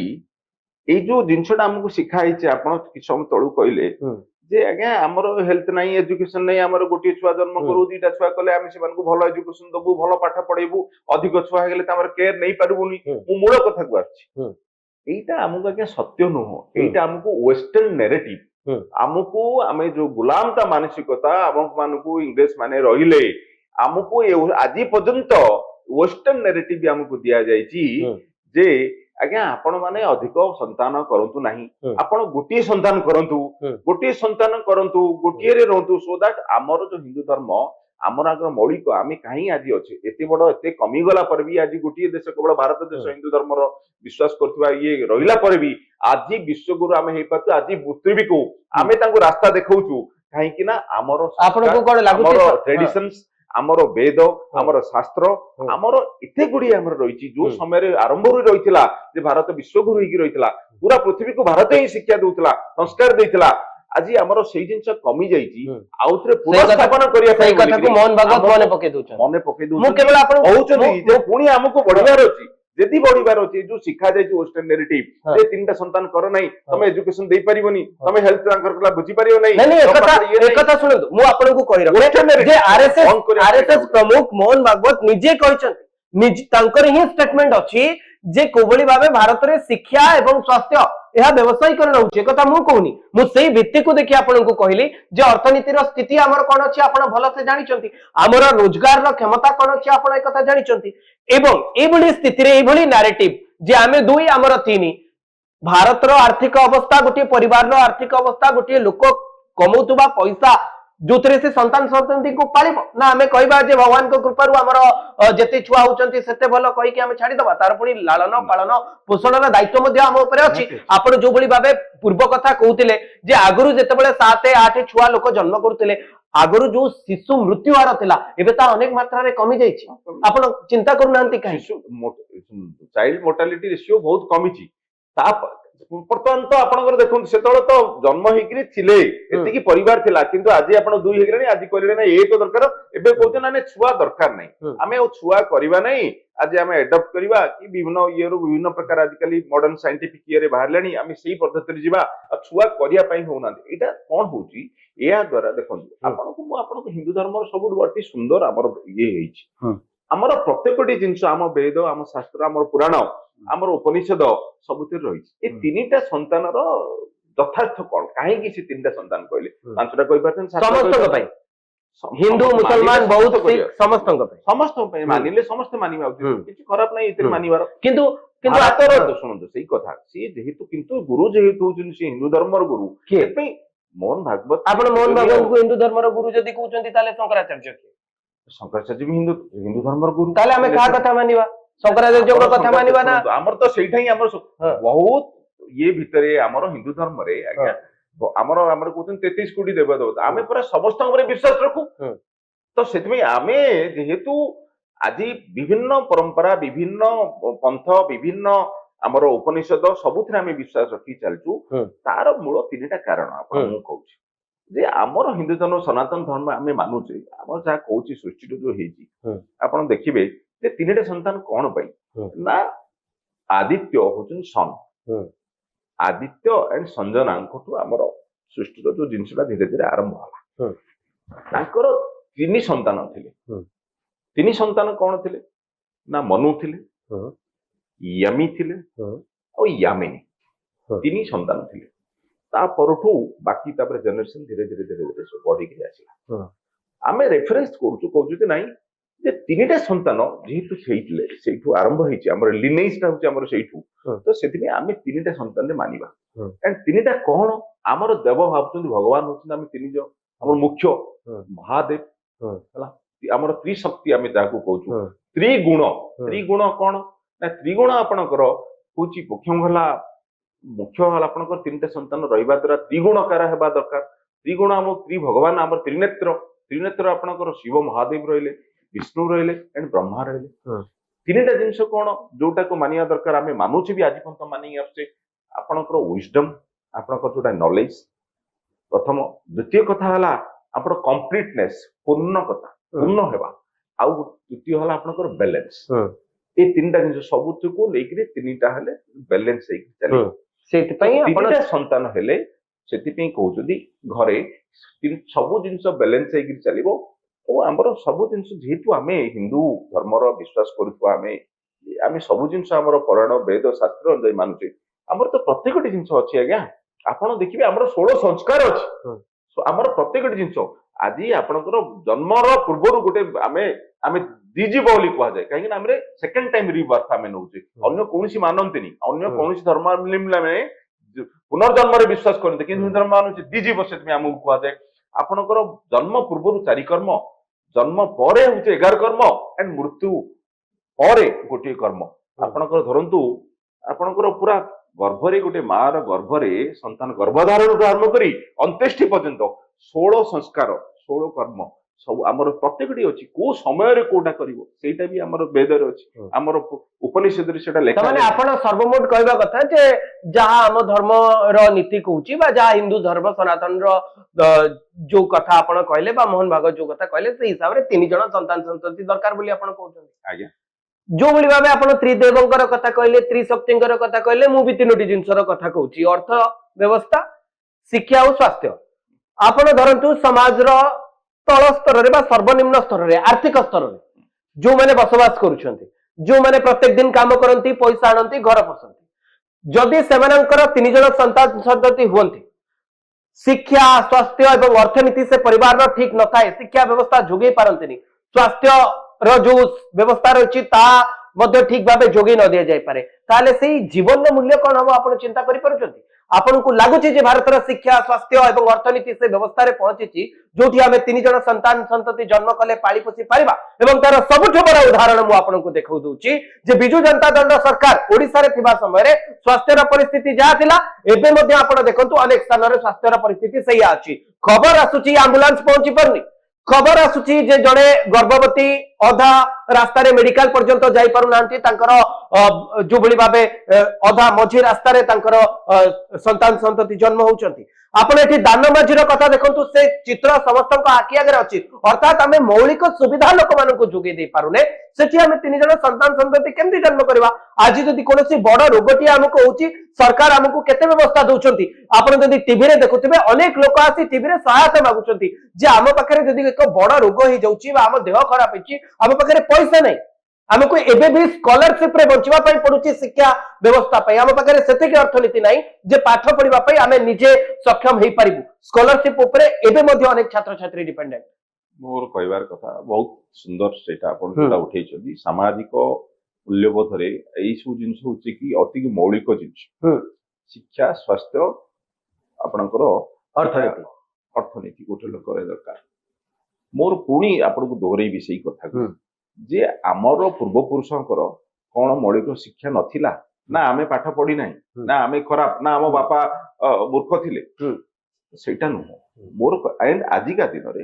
ଏଇ ଯୋଉ ଜିନିଷଟା ଆମକୁ ଶିଖା ହେଇଛି ଆପଣ କିଛି ସମୟ ତଳୁ କହିଲେ ଯେ ଆଜ୍ଞା ଆମର ହେଲ୍ଥ ନାହିଁ ଏଜୁକେସନ ନାହିଁ ଆମର ଗୋଟିଏ ଛୁଆ ଜନ୍ମ କରୁ ଦିଟା ଛୁଆ କଲେ ଆମେ ସେମାନଙ୍କୁ ଭଲ ଏଜୁକେସନ ଦବୁ ଭଲ ପାଠ ପଢେଇବୁ ଅଧିକ ଛୁଆ ହେଇଗଲେ ତାଙ୍କର କେୟାର ନେଇପାରିବୁନି ମୁଁ ମୂଳ କଥାକୁ ଆସିଛି এইটা ଆମକୁ ଆଜ୍ଞା ସତ୍ୟ ନୁହଁ এইটা ଆମକୁ ୱେଷ୍ଟର୍ଣ୍ଣ ନେରେଟିଭ ଆମକୁ ଆମେ ଯୋଉ ଗୁଲାମତା ମାନସିକତା ଆମ ମାନଙ୍କୁ ଇଂରେଜ ମାନେ ରହିଲେ ଆମକୁ ଆଜି ପର୍ଯ୍ୟନ୍ତ ୱେଷ୍ଟର୍ଣ୍ଣ ନେରେଟିଭ ଆମକୁ ଦିଆଯାଇଛି ଯେ ଆଜ୍ଞା ଆପଣ ମାନେ ଅଧିକ ସନ୍ତାନ କରନ୍ତୁ ନାହିଁ ଆପଣ ଗୋଟିଏ ସନ୍ତାନ କରନ୍ତୁ ଗୋଟିଏରେ ରୁହନ୍ତୁ ସୋ ଦ୍ୟାଟ ଆମର ଯୋଉ ହିନ୍ଦୁ ଧର୍ମ ଆମର ଆଗର ମୌଳିକ ଆମେ କାହିଁ ଆଜି ଅଛେ ଏତେ ବଡ ଏତେ କମିଗଲା ପରେ ବି ଆଜି ଗୋଟିଏ ଦେଶ କେବଳ ଭାରତ ଦେଶ ହିନ୍ଦୁ ଧର୍ମର ବିଶ୍ୱାସ କରୁଥିବା ଇଏ ରହିଲା ପରେ ବି ଆଜି ବିଶ୍ୱଗୁରୁ ଆମେ ହେଇପାରୁଛୁ ଆଜି ପୃଥିବୀକୁ ଆମେ ତାଙ୍କୁ ରାସ୍ତା ଦେଖାଉଛୁ କାହିଁକି ନା ଆମର ଟ୍ରେଡିସନ୍ସ ଆମର ବେଦ ଆମର ଶାସ୍ତ୍ର ଆମର ଏତେ ଗୁଡିଏ ଆମର ରହିଛି ଯୋଉ ସମୟରେ ଆରମ୍ଭରୁ ରହିଥିଲା ଯେ ଭାରତ ବିଶ୍ୱଗୁରୁ ହେଇକି ରହିଥିଲା ପୁରା ପୃଥିବୀକୁ ଭାରତ ହିଁ ଶିକ୍ଷା ଦଉଥିଲା ସଂସ୍କାର ଦେଇଥିଲା ଆଜି ଆମର ସେଇ ଜିନିଷ କମି ଯାଇଛି ଆଉ ଥରେ ପୁନଃସ୍ଥାପନ କରିବା ପାଇଁ ମନେ ପକେଇ ଦଉଛନ୍ତି ଯେ ପୁଣି ଆମକୁ ବଢିବାର ଅଛି ଯଦି ବଢିବାର ଅଛି ଯୋଉ ଶିଖା ଯାଇଛି ୱେଷ୍ଟର୍ଣ୍ଣ ନେରେଟିଭ ଯେ ତିନିଟା ସନ୍ତାନ କର ନାହିଁ ତମେ ଏଜୁକେସନ ଦେଇପାରିବନି ତମେ ହେଲ୍ଥ ତାଙ୍କର ବୁଝିପାରିବ ନାହିଁ ଶୁଣନ୍ତୁ ମୁଁ ଆପଣଙ୍କୁ କହିବି ଆରଏସଏସ ପ୍ରମୁଖ ମୋହନ ଭାଗବତ ନିଜେ କହିଛନ୍ତି ତାଙ୍କର ହିଁ ଷ୍ଟେଟମେଣ୍ଟ ଅଛି ଯେ କୋଭଳି ଭାବେ ଭାରତରେ ଶିକ୍ଷା ଏବଂ ସ୍ୱାସ୍ଥ୍ୟ ଏହା ବ୍ୟବସାୟୀକରଣ ହଉଛି କଥା ମୁଁ କହୁନି ମୁଁ ସେଇ ଭିତ୍ତିକୁ ଦେଖି ଆପଣଙ୍କୁ କହିଲି ଯେ ଅର୍ଥନୀତିର ସ୍ଥିତି ଆମର କଣ ଅଛି ଆପଣ ଭଲସେ ଜାଣିଛନ୍ତି ଆମର ରୋଜଗାରର କ୍ଷମତା କଣ ଅଛି ଆପଣ ଏ କଥା ଜାଣିଛନ୍ତି ଏବଂ ଏଇଭଳି ସ୍ଥିତିରେ ଏଇଭଳି ନାରେଟିଭ ଯେ ଆମେ ଦୁଇ ଆମର ତିନି ଭାରତର ଆର୍ଥିକ ଅବସ୍ଥା ଗୋଟିଏ ପରିବାରର ଆର୍ଥିକ ଅବସ୍ଥା ଗୋଟିଏ ଲୋକ କମଉଥିବା ପଇସା ଯୋଉଥିରେ ସେ ସନ୍ତାନ ସନ୍ତତିଙ୍କୁ ପାଳିବ ନା ଆମେ କହିବା ଯେ ଭଗବାନଙ୍କ କୃପାରୁ ଆମର ଯେତେ ଛୁଆ ହଉଛନ୍ତି ସେତେ ଭଲ କହିକି ଆମେ ଛାଡିଦବା ତାର ପୁଣି ଲାଳନ ପାଳନ ପୋଷଣର ଦାୟିତ୍ୱ ମଧ୍ୟ ଆମ ଉପରେ ଅଛି ଆପଣ ଯୋଉଭଳି ଭାବେ ପୂର୍ବ କଥା କହୁଥିଲେ ଯେ ଆଗରୁ ଯେତେବେଳେ 7-8 ଛୁଆ ଲୋକ ଜନ୍ମ କରୁଥିଲେ ଆଗରୁ ଯୋଉ ଶିଶୁ ମୃତ୍ୟୁ ହାର ଥିଲା ଏବେ ତା ଅନେକ ମାତ୍ରାରେ କମି ଯାଇଛି ଆପଣ ଚିନ୍ତା କରୁନାହାନ୍ତି କାହିଁକି ଚାଇଲ୍ଡ ମୋର୍ଟାଲିଟି ରେସିଓ ବହୁତ କମିଛି ବର୍ତ୍ତମାନ ତ ଆପଣଙ୍କର ଦେଖନ୍ତୁ ସେତେବେଳେ ତ ଜନ୍ମ ହେଇକିରି ଥିଲେ ଏତିକି ପରିବାର ଥିଲା କିନ୍ତୁ ଆଜି ଆପଣ 2 ହେଇଗଲେଣି ଆଜି କହିଲେ ନା 1 ଦରକାର ଏବେ କହୁଛନ୍ତି ନା ଛୁଆ ଦରକାର ନାହିଁ ଆମେ ଆଉ ଛୁଆ କରିବା ନାହିଁ ଆଜି ଆମେ ଆଡପ୍ଟ କରିବା କି ବିଭିନ୍ନ ଇଏରୁ ବିଭିନ୍ନ ପ୍ରକାର ଆଜିକାଲି ମଡର୍ଣ୍ଣ ସାଇଣ୍ଟିଫିକ ଇଏରେ ବାହାରିଲାଣି ଆମେ ସେଇ ପଦ୍ଧତିରେ ଯିବା ଆଉ ଛୁଆ କରିବା ପାଇଁ ହଉନାହାନ୍ତି ଏଇଟା କଣ ହଉଛି ଏହା ଦ୍ଵାରା ଦେଖନ୍ତୁ ଆପଣଙ୍କୁ ହିନ୍ଦୁ ଧର୍ମର ସବୁଠୁ ଅତି ସୁନ୍ଦର ଆମର ଇଏ ହେଇଛି ଆମର ପ୍ରତ୍ୟେକଟି ଜିନିଷ ଆମ ବେଦ ଆମ ଶାସ୍ତ୍ର ଆମର ପୁରାଣ ଆମର ଉପନିଷଦ ସବୁଥିରେ ରହିଛି ଏ ତିନିଟା ସନ୍ତାନର ଯଥାର୍ଥ କଣ କାହିଁକି ସେ ତିନିଟା ସନ୍ତାନ କହିଲେ 5ଟା କହିପାରୁଛନ୍ତି ସମସ୍ତଙ୍କ ପାଇଁ ହିନ୍ଦୁ ମୁସଲମାନ ବୌଦ୍ଧ ସମସ୍ତଙ୍କ ପାଇଁ ମାନିଲେ ସମସ୍ତେ ମାନିବା ଉଚିତ କିଛି ଖରାପ ନାହିଁ ଏଥିରେ ମାନିବାର କିନ୍ତୁ ଶୁଣନ୍ତୁ ସେଇ କଥା ସିଏ ଯେହେତୁ କିନ୍ତୁ ଗୁରୁ ଯେହେତୁ ହଉଛନ୍ତି ସେ ହିନ୍ଦୁ ଧର୍ମର ଗୁରୁ ସେଥିପାଇଁ ମୋହନ ଭାଗବତ ଆପଣ ମୋହନ ଭାଗବତଙ୍କୁ ହିନ୍ଦୁ ଧର୍ମର ଗୁରୁ ଯଦି କହୁଛନ୍ତି ତାହେଲେ ଶଙ୍କରାଚାର୍ଯ୍ୟ କିଏ ଶଙ୍କରାଚାର୍ଯ୍ୟ ବି ହିନ୍ଦୁ ଧର୍ମର ଗୁରୁ ତାହେଲେ ଆମେ କାହା କଥା ମାନିବା ଶଙ୍କରାଚାର୍ଯ୍ୟଙ୍କ କଥା ମାନିବା ନା ଆମର ତ ସେଇଟା ହିଁ ଆମର ବହୁତ ଇଏ ଭିତରେ ଆମର ହିନ୍ଦୁ ଧର୍ମରେ ଆଜ୍ଞା ଆମର କହୁଛନ୍ତି 33 କୋଟି ଦେବ ଦେବତା ଆମେ ପୁରା ସମସ୍ତଙ୍କ ଉପରେ ବିଶ୍ୱାସ ରଖୁ ତ ସେଥିପାଇଁ ଆମେ ଯେହେତୁ ଆଜି ବିଭିନ୍ନ ପରମ୍ପରା ବିଭିନ୍ନ ପନ୍ଥ ବିଭିନ୍ନ ଆମର ଉପନିଷଦ ସବୁଥିରେ ଆମେ ବିଶ୍ୱାସ ରଖି ଚାଲିଛୁ ତାର ମୂଳ 3ଟା କାରଣ ଆପଣ ମୁଁ କହୁଛି ଯେ ଆମର ହିନ୍ଦୁ ଧର୍ମ ସନାତନ ଧର୍ମ ଆମେ ମାନୁଛେ ଆମର ଯାହା କହୁଛି ସୃଷ୍ଟିରୁ ଯୋଉ ହେଇଛି ଆପଣ ଦେଖିବେ ଯେ 3ଟା ସନ୍ତାନ କଣ ପାଇଁ ନା ଆଦିତ୍ୟ ହଉଛନ୍ତି ସନ୍ आदित्य एंड संजना आमर सृष्टि जो जिनसा धीरे धीरे आरंभ हम्म। होला तीन संतान थे तीन संतान कौन थे ना मनु थे यमी थे और यामिनी तीन संतान थे तापरठू बाकी जनरेशन धीरे धीरे धीरे धीरे सब बढ़ी आसला आम रेफरेन्स करुचु नाई जे तीन संतान जेहेतु से आरंभ होमर लिनेजटा हूँ सेठू तो से आम तीन संतान मानिबा एंड तीन कौन आमर देव भावुं भगवान होती आम तीन जन आम मुख्य महादेव आमर त्रिशक्ति आम जहाँ कहूँ त्रिगुण त्रिगुण कौन ना त्रिगुण आपणकर हूँ मुख्य गला मुख्य आपणकर तीन संतान रहा द्वारा त्रिगुणकार हेबा दरकार त्रिगुण आम भगवान आम त्रिनेत्र त्रिनेत्र आपणकर शिव महादेव रहिले विष्णु रहिले एंड ब्रह्मा रहिले तीन जिनस कौन जोटा को मानिया दरकार आम मानुचे भी आज पर्यटन मानिक आसचे आपणकर विजडम आपणकर जोटा नॉलेज प्रथम द्वितीय कथा है आप कंप्लीटनेस पूर्ण कथा पूर्ण हेबा आउ तृतीय है आपणकर बैलेंस ये तीन जिन सबुत को लेकर तीनटा हेले बैलेंस चलिए संतान हेले से कहते घरे सबु जिन बैलेंस चलो और आमर सबु जिन जेहेतु आम हिंदू धर्मर विश्वास करें सबु जिन पुराण वेद शास्त्र अनुसार मानुचे आमर तो प्रत्येक जिन अच्छी आज्ञा आपड़ देखिए आमर 16 संस्कार अच्छी आमर प्रत्येक जिन आज आपणकर जन्मर पूर्व गोटे आम दीजीव बोली कहुए कहीं सेकेंड टाइम रिबर्थ आम नौचे अन्य कौन मानते अन्य कौन धर्मावलम्बी पुनर्जन्म विश्वास करते कि हिंदू धर्म मानुचे दीजीव से आमको कहुए आपणकर जन्म पूर्व 4 कर्म जन्म पर हूँ 11 कर्म एंड मृत्यु पर गोटे कर्म आपणकर धरतु आपणकर पूरा गर्भरे गोटे मार गर्भरे संतान गर्भधारण आरंभ कर अंत्येष्टि पर्यंत 16 संस्कार 16 कर्म सब आमर प्रत्येक अच्छी को समय कोटा करा भी आमर वेदर अच्छी आमर उपनिषद लिखा माने आपण सर्वमोट कहबा कथा जे जहा आम धर्म रो नीति कहूची बा जहा हिंदू धर्म सनातन रो जो कथा आपण कहले बा मोहन भागवत जो कथा कहले से हिसाब रे 3 जण संतान संतति दरकार बोली आपण कहउछन आज्ञा जो भली भाबे आपण त्रिदेवंकर कथा कहले त्रिशक्तिंकर कथा कहले मु भी तीनोटी जिंसर कथा कहउची अर्थ व्यवस्था शिक्षा और स्वास्थ्य आपण धरंतु समाज रो तल स्तर रे बा सर्वनिम्न स्तर रे आर्थिक स्तर रे जो माने बसवास करूछंती जो माने प्रत्येक दिन काम करंती पैसा आनंती घर पसंती जदि सेमानंकर 3 जण संतान संतति हुवंती शिक्षा स्वास्थ्य एवं अर्थनीति से परिवार ठीक न थाए शिक्षा व्यवस्था जोगे पारंतिनी स्वास्थ्य रो जो व्यवस्था रही ता ठीक भाव जोगे न दि जाए पारे ताले से जीवन मूल्य कौन हम आप चिंता करें आपन को लगुच भारत शिक्षा स्वास्थ्य एवं अर्थनीति से व्यवस्था रे पहुंची जो आम 3 जण संतान संतति जन्म कले पाली पोषी पारिबा एवं तार सबुठ बड़ा उदाहरण मु आपन को देखौ दूची जे बिजु जनता दल सरकार ओडिसा रे थिबा समय रे स्वास्थ्य परिस्थिति जहा थिला एबे मध्ये आपण देखंतु अनेक स्थान रे स्वास्थ्य परिस्थिति सही अछि खबर आसुची एम्बुलेंस पहुंची परनी खबर आसुची जे जड़े गर्भवती अधा रास्ता रे मेडिकल पर्यंत जाई पारु नांती तांकर जो भली भाबे अधा मझी रास्ता रे तांकर संतान संतति जन्म होउचंती आपण एठी दानमाझीर कथा देखंतु से चित्र समस्त आखि आगे अछि अर्थात आमे मौलिक सुविधा लोक मानन को जोगे दे पारुने सेठी आमे 3 जण संतान संतति केमति जन्म करबा आज जदि कोनोसी बड़ रोगटी हमको होउची सरकार हमको केते व्यवस्था दउचंती आपण जदि टीवी रे देखुथिबे अनेक लोक आसी टीवी रे सहायता मागुचंती जे आम पाखरे जदि एक बड़ रोग ही जाउची बा आम देह खराब हिची आम पाखरे पैसा नै आमको एबे भी स्कॉलरशिप रे बंचिबा पई पडुची शिक्षा व्यवस्था पई आम पाखरे सेतिक अर्थनीति नै जे पाठ पढिबा पई आमे निजे सक्षम हेई पारिबु स्कॉलरशिप ऊपर एबे मध्ये अनेक छात्र छात्री डिपेंडेंट मोर कहबार कथा बहुत सुंदर सेटा आपण जोटा उठैछथि सामाजिक मूल्यबोध रे एई सब जिंस होची कि अति मौलिक जिंस शिक्षा स्वास्थ्य आपनकर अर्थनीति गोटे लोक रे दरकार मोर पुणी आपण को दोहरै विषय कथा जे आमर पूर्वपुरुषंकर कौन मौलिक शिक्षा नथिला ना आमे पाठ पढ़ी ना ना आमे खराब ना आम बापा मूर्ख थिले सेटा नुह मोर एंड आजिका दिन रे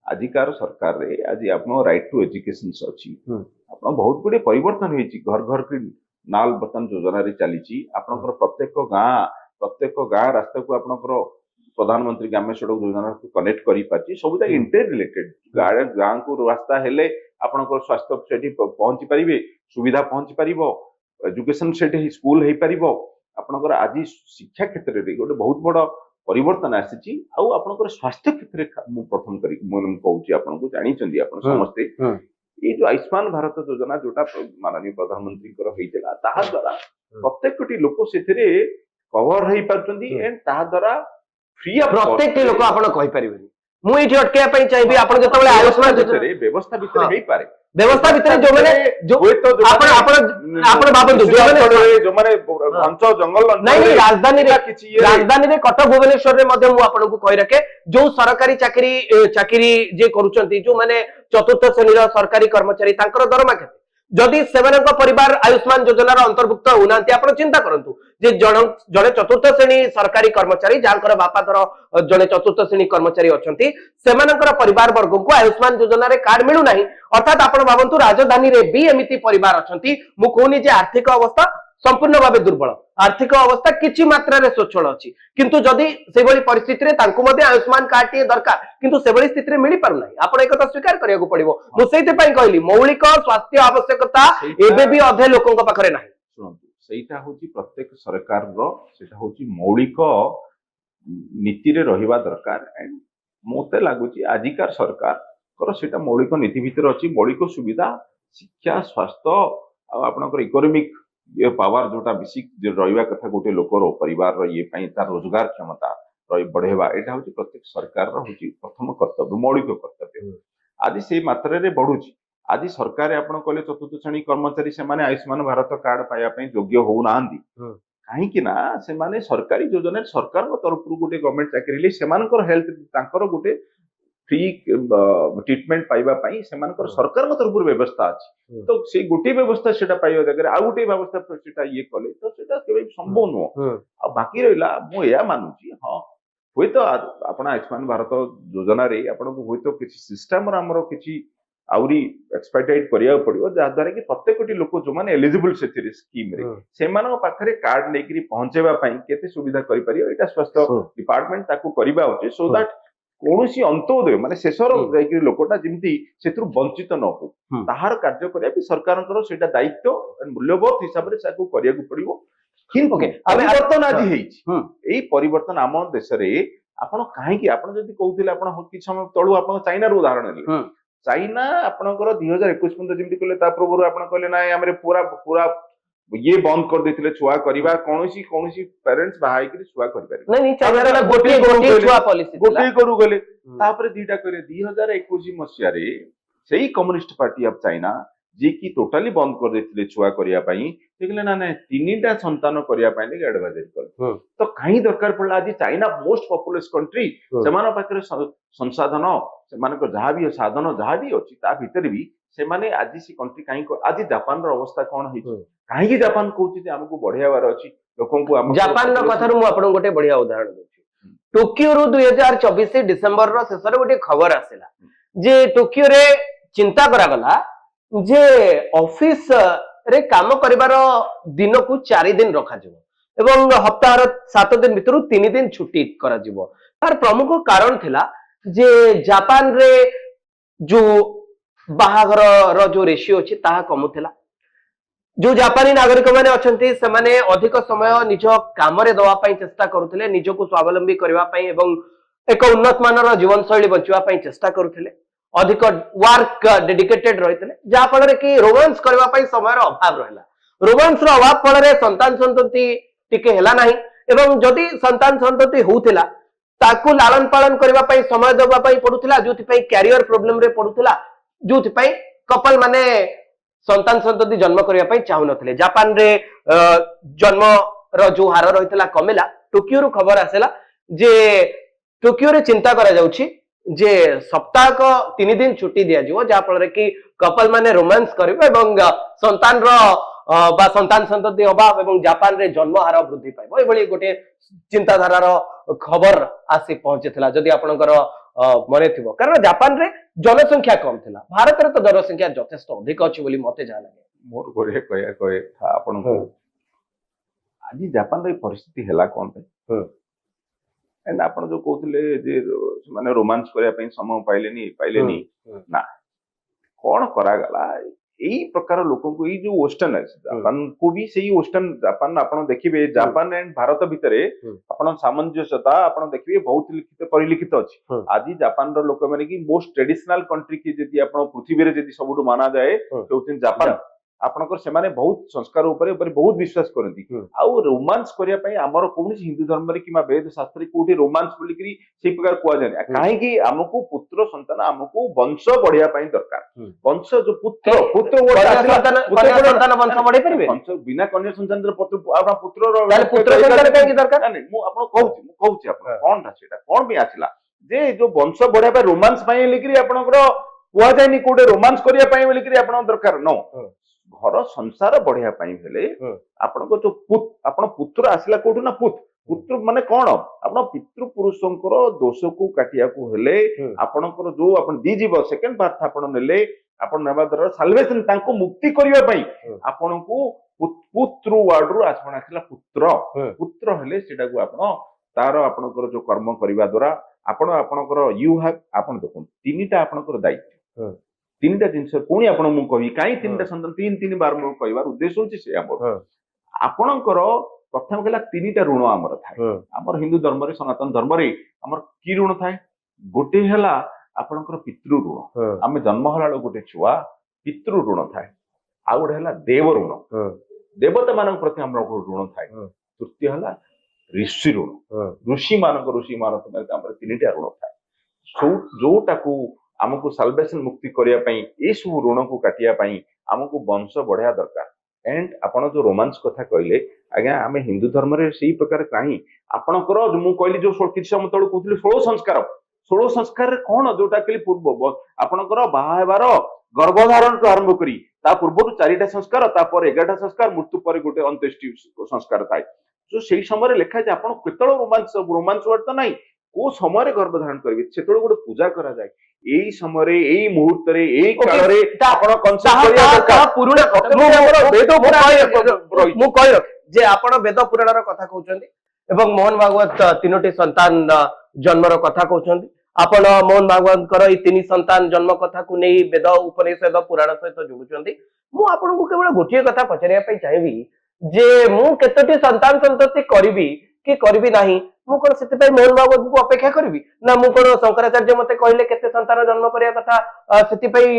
आजिकार सरकार रे आज आपन राइट टू एजुकेशन अछि आपन बहुत गुडे परिवर्तन होईची घर घर की नाल बर्तन योजना रे चलीची आपनकर प्रत्येक गाँ रास्ता को आपनकर प्रधानमंत्री ग्राम्य सड़क योजना को कनेक्ट करी पाची सब इंटर रिलेटेड गाँ को रास्ता हेले आपनकर स्वास्थ्य सेठी पहुंची पारिबे सुविधा पहुंची पारिबो एजुकेशन सेठी स्कूल हेई पारिबो ଆପଣଙ୍କର ଆଜି ଶିକ୍ଷା କ୍ଷେତ୍ରରେ ଗୋଟେ ବହୁତ ବଡ ପରିବର୍ତ୍ତନ ଆସିଛି ଆଉ ଆପଣଙ୍କର ସ୍ୱାସ୍ଥ୍ୟ କ୍ଷେତ୍ରରେ ମୁଁ ପ୍ରଥମ କରି ମୁଁ କହୁଛି ଆପଣଙ୍କୁ ଜାଣିଛନ୍ତି ଆପଣ ସମସ୍ତେ ଏଇ ଯୋଉ ଆୟୁଷ୍ମାନ ଭାରତ ଯୋଜନା ଯୋଉଟା ମାନନୀୟ ପ୍ରଧାନମନ୍ତ୍ରୀଙ୍କର ହେଇଥିଲା ତାହା ଦ୍ୱାରା ପ୍ରତ୍ୟେକଟି ଲୋକ ସେଥିରେ କଭର ହେଇପାରୁଛନ୍ତି ଏଣ୍ଡ ତାହା ଦ୍ୱାରା ଫ୍ରି ଅଫ୍ ପ୍ରତ୍ୟେକଟି ଲୋକ ଆପଣ କହିପାରିବେନି ମୁଁ ଏଇଠି ଅଟକେଇବା ପାଇଁ ଚାହିଁବି ଆପଣ ଯେତେବେଳେ ଆୟୁଷ୍ମାନ ଯୋଜନା ବ୍ୟବସ୍ଥା ଭିତରେ ହେଇପାରେ ବ୍ୟବସ୍ଥା ଭିତରେ ଯୋଉମାନେ ଆପଣ ଭାବନ୍ତୁ ଯୋଉମାନେ ଘଞ୍ଚ ଜଙ୍ଗଲ ନାଇଁ ରାଜଧାନୀରେ କଟକ ଭୁବନେଶ୍ୱରରେ ମଧ୍ୟ ମୁଁ ଆପଣଙ୍କୁ କହି ରଖେ ଯୋଉ ସରକାରୀ ଚାକିରି ଯିଏ କରୁଛନ୍ତି ଯୋଉମାନେ ଚତୁର୍ଥ ଶ୍ରେଣୀର ସରକାରୀ କର୍ମଚାରୀ ତାଙ୍କର ଦରମା କେତେ ଯଦି ସେମାନଙ୍କ ପରିବାର ଆୟୁଷ୍ମାନ ଯୋଜନାର ଅନ୍ତର୍ଭୁକ୍ତ ହଉନାହାନ୍ତି ଆପଣ ଚିନ୍ତା କରନ୍ତୁ ଯେ ଜଣେ ଚତୁର୍ଥ ଶ୍ରେଣୀ ସରକାରୀ କର୍ମଚାରୀ ଯାହାଙ୍କର ବାପା ଧର ଜଣେ ଚତୁର୍ଥ ଶ୍ରେଣୀ କର୍ମଚାରୀ ଅଛନ୍ତି ସେମାନଙ୍କର ପରିବାର ବର୍ଗଙ୍କୁ ଆୟୁଷ୍ମାନ ଯୋଜନାରେ କାର୍ଡ ମିଳୁନାହିଁ ଅର୍ଥାତ ଆପଣ ଭାବନ୍ତୁ ରାଜଧାନୀରେ ବି ଏମିତି ପରିବାର ଅଛନ୍ତି ମୁଁ କହୁନି ଯେ ଆର୍ଥିକ ଅବସ୍ଥା संपूर्ण भाव दुर्बल आर्थिक अवस्था किछि मात्रा स्वच्छल अच्छी किंतु जदि से परिस्थिति रे तांकु मध्ये आयुष्मान कार्ड टी दरकार किंतु से स्थिति मिल पार ना आप एक स्वीकार करिया पड़ो मुझे कहली मौलिक स्वास्थ्य आवश्यकता एबे भी अधे लोकों पाखरे नाही सुनंतु सेटा होची प्रत्येक सरकार रो सेटा होची मौलिक नीति रे रहिबा दरकार एंड मोते लागुची आजिकार सरकार कर सेटा मौलिक नीति भीतर अछि मौलिक सुविधा शिक्षा स्वास्थ्य आपनकर इकोनॉमिक ये पावर जोटा बेसिक रहिबा कथा गोटे लोकर परिवार ये तार रोजगार क्षमता बढ़ेवा एटा होची प्रत्येक सरकार रो होची प्रथम कर्तव्य मौलिक कर्तव्य आज से मात्रा रे बढ़ुची आज सरकार आपण कहले चतुर्थ श्रेणी कर्मचारी से माने आयुष्मान भारत कार्ड पाया पई योग्य हो नांदी काहे कि ना से माने सरकारी योजना सरकार को तरफ गोटे गवर्नमेंट चाकरी ले सेमानकर हेल्थ तांकर गोटे फ्री ट्रीटमेंट पाइबा पई सेमानकर सरकार को तरफ व्यवस्था अछि तो से गोटे व्यवस्था सेटा पाइबा जगह आ गोटे व्यवस्था सेटा ये कले तो सेटा केबे संभव नो आ बाकी रहिला मो या मानुची हां होय तो आपण आयुष्मान भारत योजना रे आपण को होय तो किछि सिस्टम रा हमरो किछि आउरी एक्सपेक्टेड करिया पड़ियो जा द्वारा कि प्रत्येकटी लोक जो माने एलिजिबल सेथिरे स्कीम रे सेमानो पाखरे कार्ड लेकरी पहुंचेबा पई केते सुविधा करि परियो एटा स्वास्थ्य डिपार्टमेंट ताकू करिबा होचे सो दैट कोनोसी अंतोदय माने शेषर जायकि लोकटा जिमती सेथुर वंचित न हो ताहार कार्य करिया भी सरकारनकर सेटा दायित्व मूल्यबोध हिसाब रे साकू करिया को पड़ियो किंतु परिवर्तन आज हेछि एई परिवर्तन आम देश रे आपण काहे कि आपण जदी कहउथिले आपण कि समय तळु आपण चाइना रो उदाहरण ले चाइना आपणकर 2021 पर्यंत जेमती कहले ता पूर्व आपण कहले ना हमरे पूरा पूरा ये बंद कर देथिले छुआ करिबा कोनोसी पेरेंट्स बाहाई कि छुआ करि पारे नहीं चाइना गोटे छुआ पॉलिसी गोटे करू गले तापरे दीटा करे 2021 मसिया रे सेही कम्युनिस्ट पार्टी ऑफ चाइना जे कि टोटली बंद कर देथिले छुआ करिया पई देखले ना ना तीनटा संतान करिया पई ले एडवाइजरी कर तो काई दरकार पड़ला आज चाइना मोस्ट पॉपुलस कंट्री सेमान पाखरे संसाधन सेमान को जहां भी साधन जहां भी अछि ता भीतर भी से माने आज सी कंट्री काई आज जापान रो अवस्था कोन होई काहे कि जापान कहउछि जे हमकु बढ़ियावार अछि लोकन को हम जापान रो कथा मु आपन गोटे बढ़िया उदाहरण देछि टोकियो रो 2024 डिसेंबर रो शेषर गोटे खबर आसेला जे टोकियो रे चिंता करा गला जे ऑफिस रे काम करिवार दिन को 4 दिन रखा जिवो एवं हप्ताहर 7 दिन भितर 3 दिन छुट्टी करा जिवो तार प्रमुख कारण थिला जे जापान रे जो बाहाघर रो जो रेशियो अछि ताहा कमुथिला जो जापानी नागरिक माने अछंती से माने अधिक समय निज काम रे दवा पई चेष्टा करूथिले निज को स्वावलंबी करबा पई एवं एक उन्नत मानर जीवन शैली बचवा पई चेष्टा करूथिले अधिक वर्क डेडिकेटेड रहितले जा फल कि रोमांस करबा पई समय रो अभाव रहला रोमांस रो अभाव फल रे संतान संतति टिके हेला नाही एवं जदि संतान संतति होउथिला ताकू लालन पालन करबा पई समय देबा पई पडुथिला जोथि पई कैरियर प्रॉब्लम रे पडुथिला जोथि पई कपल माने संतान संतति जन्म करबा पई चाहु नथिले जापान रे जन्म रो जो हार रहितला कमिला टोकियो रो खबर आसेला जे टोकियो रे चिंता करा जाउछि जे सप्ताह को 3 दिन छुट्टी दिया जिवो जा फल रे कि कपल माने रोमांस करबे एवं संतान रो बा संतान संतति अभाव एवं जापान रे जन्म हार वृद्धि पाइबो ए भली गोटे चिंताधारा रो खबर आसी पहुंचेथिला जदि आपनकर मने थिबो कारण जापान रे जनसंख्या कम थिला भारत रे तो जनसंख्या यथेष्ट अधिक अछि बोली मते जा लागे मोर गोरे कहे था आपन को आज जापान रे परिस्थिति हेला कोन पे एंड आपण जो कहउथिले जे माने रोमांस करिया पई समय पाइलेनी ना कोन करा गला ଏଇ ପ୍ରକାର ଲୋକଙ୍କୁ ଏଇ ଯୋଉ ୱେଷ୍ଟର୍ନ ଜାପାନକୁ ବି ସେଇ ୱେଷ୍ଟର୍ନ ଜାପାନ ଆପଣ ଦେଖିବେ ଜାପାନ ଆଣ୍ଡ ଭାରତ ଭିତରେ ଆପଣ ସାମଞ୍ଜସ୍ୟତା ଆପଣ ଦେଖିବେ ବହୁତ ଲିଖିତ ପରିଲିଖିତ ଅଛି। ଆଜି ଜାପାନର ଲୋକମାନେ କି ମୋଷ୍ଟ ଟ୍ରେଡିସନାଲ କଣ୍ଟ୍ରି କି ଯଦି ଆପଣ ପୃଥିବୀରେ ଯଦି ସବୁଠୁ ମାନାଯାଏ ସେ ହଉଛନ୍ତି ଜାପାନ। ଆପଣଙ୍କର ସେମାନେ ବହୁତ ସଂସ୍କାର ଉପରେ ବହୁତ ବିଶ୍ୱାସ କରନ୍ତି। ଆଉ ରୋମାନ୍ସ କରିବା ପାଇଁ ଆମର କୌଣସି ହିନ୍ଦୁ ଧର୍ମରେ କିମ୍ବା ବେଦ ଶାସ୍ତ୍ରରେ କୋଉଠି ରୋମାନ୍ସ ବୋଲିକିରି ସେଇ ପ୍ରକାର କୁହାଯାଏନି। କାହିଁକି ଆମକୁ ପୁତ୍ର ସନ୍ତାନ ଆମକୁ ବଂଶ ବଢିବା ପାଇଁ ଦରକାର। ବଂଶ ଯୋଉ ପୁତ୍ର ବଂଶ ବଢେଇ ପାରିବେ ବିନା କନ୍ୟା ସନ୍ତାନର ପୁତ୍ରର ପୁତ୍ର ସନ୍ତାନ କାହିଁକି ଦରକାର? ମୁଁ ଆପଣଙ୍କୁ କହୁଛି ଆପଣ କଣଟା ସେଇଟା କଣ ପାଇଁ ଆସିଲା ଯେ ଯୋଉ ବଂଶ ବଢିବା ପାଇଁ ରୋମାନ୍ସ ପାଇଁ ବୋଲିକିରି ଆପଣଙ୍କର କୁହାଯାଏନି କୋଉଠି ରୋମାନ୍ସ କରିବା ପାଇଁ ବୋଲିକିରି ଆପଣଙ୍କ ଦରକାର ନ ଘର ସଂସାର ବଢିବା ପାଇଁ ହେଲେ ଆପଣଙ୍କ ଯୋଉ ଆପଣ ପୁତ୍ର ଆସିଲା କୋଉଠୁ ନା ପୁତ୍ର ମାନେ କଣ ଆପଣ ପିତୃ ପୁରୁଷଙ୍କର ଦୋଷକୁ କାଟିବାକୁ ହେଲେ ଆପଣଙ୍କର ଯୋଉ ଆପଣ ଦି ଯିବ ସେକେଣ୍ଡ ବାର୍ଥ ଆପଣ ନେଲେ ଆପଣ ନେବା ଦ୍ୱାରା ସାଲଭେସନ ତାଙ୍କୁ ମୁକ୍ତି କରିବା ପାଇଁ ଆପଣଙ୍କୁ ପୁତ୍ର ୱାର୍ଡରୁ ଆପଣ ଆସିଲା ପୁତ୍ର ହେଲେ ସେଟାକୁ ଆପଣ ତାର ଆପଣଙ୍କର ଯୋଉ କର୍ମ କରିବା ଦ୍ୱାରା ଆପଣଙ୍କର ଆପଣ ଦେଖନ୍ତୁ ତିନିଟା ଆପଣଙ୍କର ଦାୟିତ୍ୱ ତିନିଟା ଜିନିଷ ପୁଣି ଆପଣ ମୁଁ କହିବି କାହିଁ ତିନିଟା ସନ୍ତାନ ତିନି ବାର ମୁଁ କହିବାର ଉଦ୍ଦେଶ୍ୟ ହଉଛି ସେ ଆମର ଆପଣଙ୍କର ପ୍ରଥମ ହେଲା ତିନିଟା ଋଣ ଆମର ଥାଏ। ଆମର ହିନ୍ଦୁ ଧର୍ମରେ ସନାତନ ଧର୍ମରେ ଆମର କି ଋଣ ଥାଏ? ଗୋଟେ ହେଲା ଆପଣଙ୍କର ପିତୃ ଋଣ। ଆମେ ଜନ୍ମ ହେଲା ବେଳକୁ ଗୋଟେ ଛୁଆ ପିତୃ ଋଣ ଥାଏ। ଆଉ ଗୋଟେ ହେଲା ଦେବ ଋଣ, ଦେବତା ମାନଙ୍କ ପ୍ରତି ଆମର ଋଣ ଥାଏ। ତୃତୀୟ ହେଲା ଋଷି ଋଣ, ଋଷି ମାନଙ୍କ ଆମର ତିନିଟା ଋଣ ଥାଏ। ଯୋଉଟାକୁ ଆମକୁ ସାଲଭେସନ ମୁକ୍ତି କରିବା ପାଇଁ ଏଇ ସବୁ ଋଣକୁ କାଟିବା ପାଇଁ ଆମକୁ ବଂଶ ବଢିବା ଦରକାର। ଏଣ୍ଡ ଆପଣ ଯୋଉ ରୋମାନ୍ସ କଥା କହିଲେ ଆଜ୍ଞା ଆମେ ହିନ୍ଦୁ ଧର୍ମରେ ସେଇ ପ୍ରକାର କାହିଁ ଆପଣଙ୍କର ମୁଁ କହିଲି ଯୋଉ କିଛି ସମୟ ତଳୁ କହୁଥିଲି 16 ସଂସ୍କାରରେ କଣ ଯୋଉଟା କହିଲି ପୂର୍ବ ଆପଣଙ୍କର ବାହା ହେବାର ଗର୍ଭଧାରଣଠୁ ଆରମ୍ଭ କରି ତା ପୂର୍ବରୁ 4ଟା ସଂସ୍କାର ତାପରେ 11ଟା ସଂସ୍କାର ମୃତ୍ୟୁ ପରେ ଗୋଟେ ଅନ୍त्यେଷ୍ଟି ସଂସ୍କାର ଥାଏ। ଯୋଉ ସେଇ ସମୟରେ ଲେଖା ଅଛି ଆପଣ କେତେବେଳେ ରୋମାନ୍ସ ୱାର୍ଡ ତ ନାହିଁ କୋଉ ସମୟରେ ଗର୍ଭଧାରଣ କରିବେ ସେତେବେଳେ ଗୋଟେ ପୂଜା କରାଯାଏ। ଏଇ ସମୟରେ ଏଇ ମୁହୂର୍ତ୍ତରେ ଏଇ କାଳରେ ଆପଣ ମୁଁ କହି ରଖେ ଯେ ଆପଣ ବେଦ ପୁରାଣର କଥା କହୁଛନ୍ତି ଏବଂ ମୋହନ ଭାଗବତ 3ଟି ସନ୍ତାନ ଜନ୍ମର କଥା କହୁଛନ୍ତି। ଆପଣ ମୋହନ ଭାଗବତଙ୍କର ଏଇ 3 ସନ୍ତାନ ଜନ୍ମ କଥାକୁ ନେଇ ବେଦ ଉପନିଷଦ ପୁରାଣ ସହିତ ଯୋଡୁଛନ୍ତି। ମୁଁ ଆପଣଙ୍କୁ କେବଳ ଗୋଟିଏ କଥା ପଚାରିବା ପାଇଁ ଚାହିଁବି ଯେ ମୁଁ କେତୋଟି ସନ୍ତାନ ସନ୍ତତି କରିବି କି କରିବି ନାହିଁ ମୁଁ କଣ ସେଥିପାଇଁ ମୋହନ ଭାଗବତଙ୍କୁ ଅପେକ୍ଷା କରିବି ନା ମୁଁ କଣ ଶଙ୍କରାଚାର୍ଯ୍ୟ ମତେ କହିଲେ କେତେ ସନ୍ତାନ ଜନ୍ମ କରିବା କଥା ସେଥିପାଇଁ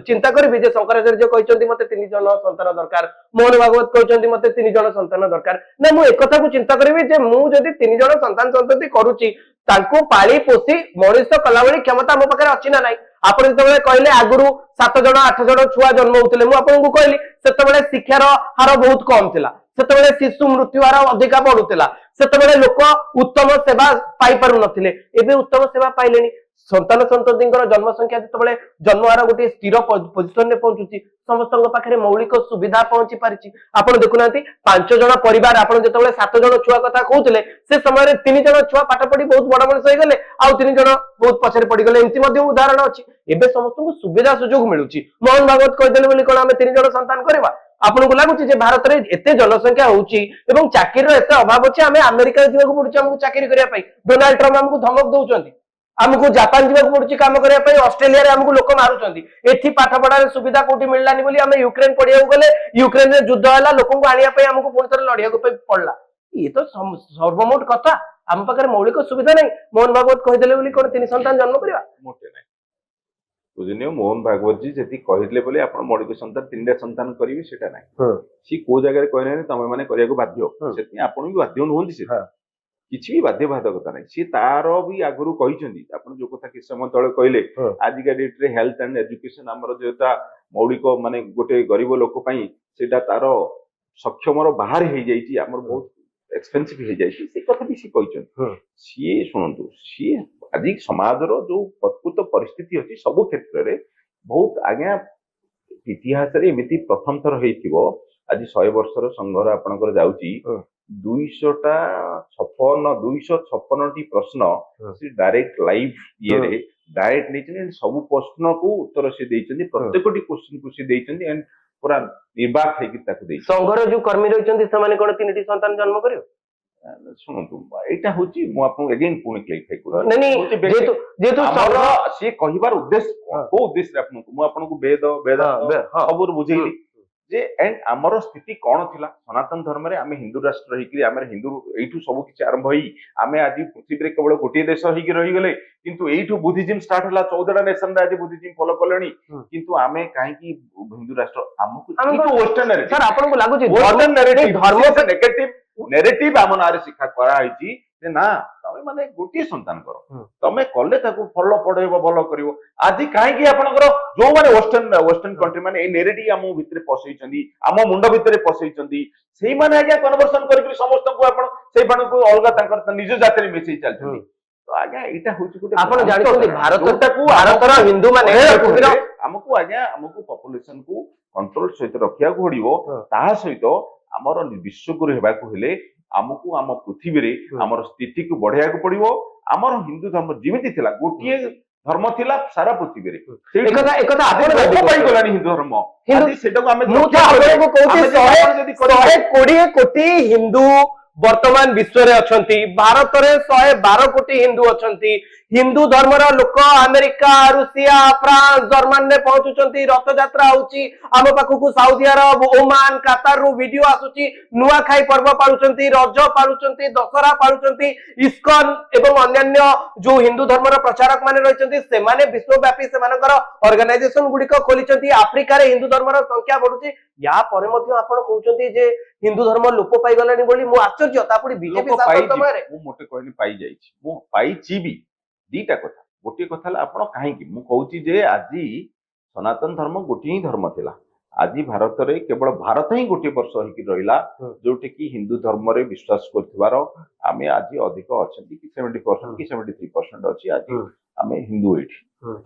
ଚିନ୍ତା କରିବି ଯେ ଶଙ୍କରାଚାର୍ଯ୍ୟ କହିଛନ୍ତି ମତେ 3 ଜଣ ସନ୍ତାନ ଦରକାର, ମୋହନ ଭାଗବତ କହିଛନ୍ତି ମତେ 3 ଜଣ ସନ୍ତାନ ଦରକାର। ନା ମୁଁ ଏକଥାକୁ ଚିନ୍ତା କରିବି ଯେ ମୁଁ ଯଦି 3 ଜଣ ସନ୍ତାନ ସନ୍ତତି କରୁଛି ତାଙ୍କୁ ପାଳି ପୋଷି ମଣିଷ କଲାଭଳି କ୍ଷମତା ମୋ ପାଖରେ ଅଛି ନା ନାହିଁ। ଆପଣ ଯେତେବେଳେ କହିଲେ ଆଗରୁ 7 ଜଣ 8 ଜଣ ଛୁଆ ଜନ୍ମ ହଉଥିଲେ ମୁଁ ଆପଣଙ୍କୁ କହିଲି ସେତେବେଳେ ଶିକ୍ଷାର ହାର ବହୁତ କମ ଥିଲା, ସେତେବେଳେ ଶିଶୁ ମୃତ୍ୟୁ ହାର ଅଧିକା ବଢୁଥିଲା, ସେତେବେଳେ ଲୋକ ଉତ୍ତମ ସେବା ପାଇପାରୁନଥିଲେ। ଏବେ ଉତ୍ତମ ସେବା ପାଇଲେଣି। ସନ୍ତାନ ସନ୍ତତିଙ୍କର ଜନ୍ମ ସଂଖ୍ୟା ଯେତେବେଳେ ଜନ୍ମ ହାର ଗୋଟିଏ ସ୍ଥିର ପୋଜିସନରେ ପହଞ୍ଚୁଛି ସମସ୍ତଙ୍କ ପାଖରେ ମୌଳିକ ସୁବିଧା ପହଞ୍ଚି ପାରିଛି। ଆପଣ ଦେଖୁନାହାନ୍ତି 5 ଜଣ ପରିବାର ଆପଣ ଯେତେବେଳେ 7 ଜଣ ଛୁଆ କଥା କହୁଥିଲେ ସେ ସମୟରେ 3 ଜଣ ଛୁଆ ପାଠ ପଢି ବହୁତ ବଡ ମଣିଷ ହେଇଗଲେ ଆଉ 3 ଜଣ ବହୁତ ପଛରେ ପଡିଗଲେ। ଏମିତି ମଧ୍ୟ ଉଦାହରଣ ଅଛି। ଏବେ ସମସ୍ତଙ୍କୁ ସୁବିଧା ସୁଯୋଗ ମିଳୁଛି। ମୋହନ ଭାଗବତ କହିଦେଲେ ବୋଲି କଣ ଆମେ 3 ଜଣ ସନ୍ତାନ କରିବା? ଆପଣଙ୍କୁ ଲାଗୁଛି ଯେ ଭାରତରେ ଏତେ ଜନସଂଖ୍ୟା ହଉଛି ଏବଂ ଚାକିରିର ଏତେ ଅଭାବ ଅଛି ଆମେ ଆମେରିକାରେ ଯିବାକୁ ପଡୁଛି ଆମକୁ ଚାକିରି କରିବା ପାଇଁ? ଡୋନାଲ୍ଡ ଟ୍ରମ୍ପ ଆମକୁ ଧମକ ଦଉଛନ୍ତି। ଆମକୁ ଜାପାନ ଯିବାକୁ ପଡୁଛି କାମ କରିବା ପାଇଁ, ଅଷ୍ଟ୍ରେଲିଆରେ ଆମକୁ ଲୋକ ମାରୁଛନ୍ତି। ଏଠି ପାଠ ପଢାରେ ସୁବିଧା କୋଉଠି ମିଳିଲାନି ବୋଲି ଆମେ ୟୁକ୍ରେନ ପଢିବାକୁ ଗଲେ ୟୁକ୍ରେନରେ ଯୁଦ୍ଧ ହେଲା ଲୋକଙ୍କୁ ଆଣିବା ପାଇଁ ଆମକୁ ପୁଣି ଥରେ ଲଢିବାକୁ ପଡିଲା। ଇଏ ତ ସର୍ବମୋଟ କଥା ଆମ ପାଖରେ ମୌଳିକ ସୁବିଧା ନାହିଁ। ମୋହନ ଭାଗବତ କହିଦେଲେ ବୋଲି କଣ 3 ସନ୍ତାନ ଜନ୍ମ କରିବା? ମୋଟେ ନାହିଁ। ବୁଝିନିଅ ମୋହନ ଭାଗବତ ଜି ଯଦି କହିଥିଲେ ବୋଲି ଆପଣ ମୌଳିକ ସନ୍ତାନ 3ଟା ସନ୍ତାନ କରିବେ ସେଟା ନାହିଁ। ସିଏ କୋଉ ଜାଗାରେ କହିନାହାନ୍ତି ତମେ ମାନେ କରିବାକୁ ବାଧ୍ୟ, ସେଥିପାଇଁ ଆପଣ ବି ବାଧ୍ୟ ନୁହନ୍ତି। ସେ କିଛି ବି ବାଧ୍ୟ ବାଧକତା ନାହିଁ। ସିଏ ତାର ବି ଆଗରୁ କହିଛନ୍ତି ଆପଣ ଯୋଉ କଥା କିଛି ସମୟ ତଳେ କହିଲେ ଆଜିକା ଡେଟରେ ହେଲ୍ଥ ଆଣ୍ଡ ଏଜୁକେସନ ଆମର ଯୋଉଟା ମୌଳିକ ମାନେ ଗୋଟେ ଗରିବ ଲୋକ ପାଇଁ ସେଇଟା ତାର ସକ୍ଷମର ବାହାରେ ହେଇଯାଇଛି, ଆମର ବହୁତ ଏକ୍ସପେନ୍ସିଭ ହେଇଯାଇଛି। ସେ କଥା ବି ସିଏ କହିଛନ୍ତି। ସିଏ ଶୁଣନ୍ତୁ ସିଏ ଆଜି ସମାଜର ଯୋଉ ପ୍ରକୃତ ପରିସ୍ଥିତି ଅଛି ସବୁ କ୍ଷେତ୍ରରେ ବହୁତ ଆଜ୍ଞା ଇତିହାସରେ ଏମିତି ପ୍ରଥମ ଥର ହେଇଥିବ ଆଜି 100 ବର୍ଷର ସଂଘର ଆପଣଙ୍କର ଯାଉଛି 256ଟି ପ୍ରଶ୍ନ ସେ ଡାଇରେକ୍ଟ ଲାଇଭ ଇଏରେ ଡାଇରେକ୍ଟ ନେଇଛନ୍ତି। ସବୁ ପ୍ରଶ୍ନକୁ ଉତ୍ତର ସେ ଦେଇଛନ୍ତି, ପ୍ରତ୍ୟେକଟି କ୍ୱେଶ୍ଚନକୁ ସେ ଦେଇଛନ୍ତି ଏଣ୍ଡ ପୁରା ନିର୍ବାକ ହେଇକି ତାକୁ ଦେଇଛନ୍ତି। ସଂଘର ଯୋଉ କର୍ମୀ ରହିଛନ୍ତି ସେମାନେ କଣ 3ଟି ସନ୍ତାନ ଜନ୍ମ କରିବେ? ଶୁଣନ୍ତୁ ଏଇଟା ହଉଛି ମୁଁ ଆପଣଙ୍କୁ ଏଗେନ୍ ପୁଣି କ୍ଲାରିଫାଇ କରୁଛି ନାଇଁ ନାଇଁ, ହଉଛି basic ଯେହେତୁ ଆମର ସିଏ କହିବାର ଉଦ୍ଦେଶ୍ୟ କଣ? କୋଉ ଉଦ୍ଦେଶ୍ୟରେ ଆପଣଙ୍କୁ ମୁଁ ଆପଣଙ୍କୁ ବେଦ ବେଦାନ୍ତ ସବୁରୁ ବୁଝେଇଲି ଯେ ଏଣ୍ଡ ଆମର ସ୍ଥିତି କଣ ଥିଲା ସନାତନ ଧର୍ମରେ ଆମେ ହିନ୍ଦୁ ରାଷ୍ଟ୍ର ହେଇକି ଆମେ ହିନ୍ଦୁ ଏଇଠୁ ସବୁ କିଛି ଆରମ୍ଭ ହେଇ ଆମେ ଆଜି ପୃଥିବୀରେ କେବଳ ଗୋଟିଏ ଦେଶ ହେଇକି ରହିଗଲେ କିନ୍ତୁ ଏଇଠୁ ବୁଦ୍ଧିଜିମ୍ ଷ୍ଟାର୍ଟ ହେଲା 14ଟା ନେସନରେ ଆଜି ବୁଦ୍ଧିଜିମ୍ ଫଲୋ କଲେଣି କିନ୍ତୁ ଆମେ କାହିଁକି ହିନ୍ଦୁ ରାଷ୍ଟ୍ର ଆମକୁ ୱେଷ୍ଟର୍ନ ସାର୍ ଆପଣଙ୍କୁ ଲାଗୁଛି ନେରେଟିଭ ଆମ ନାଁରେ ଶିକ୍ଷା କରାହେଇଛି ଯେ ନା ତମେ ମାନେ ଗୋଟିଏ ସନ୍ତାନ କର ତମେ କଲେ ତାକୁ ଭଲ ପଢେଇବ ଭଲ କରିବ ଆଜି କାହିଁକି ଆପଣଙ୍କର ଯୋଉମାନେ ୱେଷ୍ଟର୍ନ କଣ୍ଟ୍ରି ମାନେ ଏଇ ନେରେଟିଭ ଆମ ଭିତରେ ପଶେଇଛନ୍ତି ଆମ ମୁଣ୍ଡ ଭିତରେ ପଶେଇଛନ୍ତି ସେଇମାନେ ଆଜ୍ଞା କନଭର୍ସନ କରିକି ସମସ୍ତଙ୍କୁ ଆପଣ ସେଇମାନଙ୍କୁ ଅଲଗା ତାଙ୍କର ନିଜ ଜାତିରେ ମିଶେଇ ଚାଲିଛନ୍ତି ତ ଆଜ୍ଞା ଏଇଟା ହଉଛି ଗୋଟେ ଆପଣ ଜାଣିଛନ୍ତି ଭାରତର ହିନ୍ଦୁ ମାନେ ଆମକୁ ଆଜ୍ଞା ଆମକୁ ପପୁଲେସନ କୁ କଣ୍ଟ୍ରୋଲ ସହିତ ରଖିବାକୁ ପଡିବ ତାହା ସହିତ ଆମର ବିଶ୍ୱକୁ ହେବାକୁ ହେଲେ ଆମକୁ ଆମ ପୃଥିବୀରେ ଆମର ସ୍ଥିତିକୁ ବଢେଇବାକୁ ପଡିବ ଆମର ହିନ୍ଦୁ ଧର୍ମ ଯେମିତି ଥିଲା ଗୋଟିଏ ଧର୍ମ ଥିଲା ସାରା ପୃଥିବୀରେ ପାଇଗଲାଣି ହିନ୍ଦୁ ଧର୍ମ ସେଟାକୁ ଆମେ 120 କୋଟି ହିନ୍ଦୁ ବର୍ତ୍ତମାନ ବିଶ୍ୱରେ ଅଛନ୍ତି ଭାରତରେ 112 କୋଟି ହିନ୍ଦୁ ଅଛନ୍ତି ହିନ୍ଦୁ ଧର୍ମର ଲୋକ ଆମେରିକା ରୁଷିଆ ଫ୍ରାନ୍ସ ଜର୍ମାନରେ ପହଞ୍ଚୁଛନ୍ତି ରଥଯାତ୍ରା ହଉଛି ଆମ ପାଖକୁ ସାଉଦି ଆରବ ଓମାନ କାତାରରୁ ଭିଡିଓ ଆସୁଛି ନୂଆଖାଇ ପର୍ବ ପାଳୁଛନ୍ତି ରଜ ପାଳୁଛନ୍ତି ଦଶହରା ପାଳୁଛନ୍ତି ଇସ୍କନ ଏବଂ ଅନ୍ୟାନ୍ୟ ଯୋଉ ହିନ୍ଦୁ ଧର୍ମର ପ୍ରଚାରକ ମାନେ ରହିଛନ୍ତି ସେମାନେ ବିଶ୍ୱବ୍ୟାପୀ ସେମାନଙ୍କର ଅର୍ଗାନାଇଜେସନ ଗୁଡିକ ଖୋଲିଛନ୍ତି ଆଫ୍ରିକାରେ ହିନ୍ଦୁ ଧର୍ମର ସଂଖ୍ୟା ବଢୁଛି या परे मध्य आपण कहउचंती जे हिंदू धर्म लोप पाई गलानी बोली मु आश्चर्य तापुडी बीजेपी शासन समय मु मोटे कहनी पाई जाईछि मु पाईछि भी दीटा कथा गोटे कथा ला आपण काहे कि मु कहउची जे आजि सनातन धर्म गोटे ही धर्म थिला आजि भारत रे केवल भारत ही गोटे वर्ष होई रहिला जोटे कि हिंदू धर्म रे विश्वास करथिबार आमे आजि अधिक अछंती कि 70% कि 73% अछि आजि आमे हिंदू एठी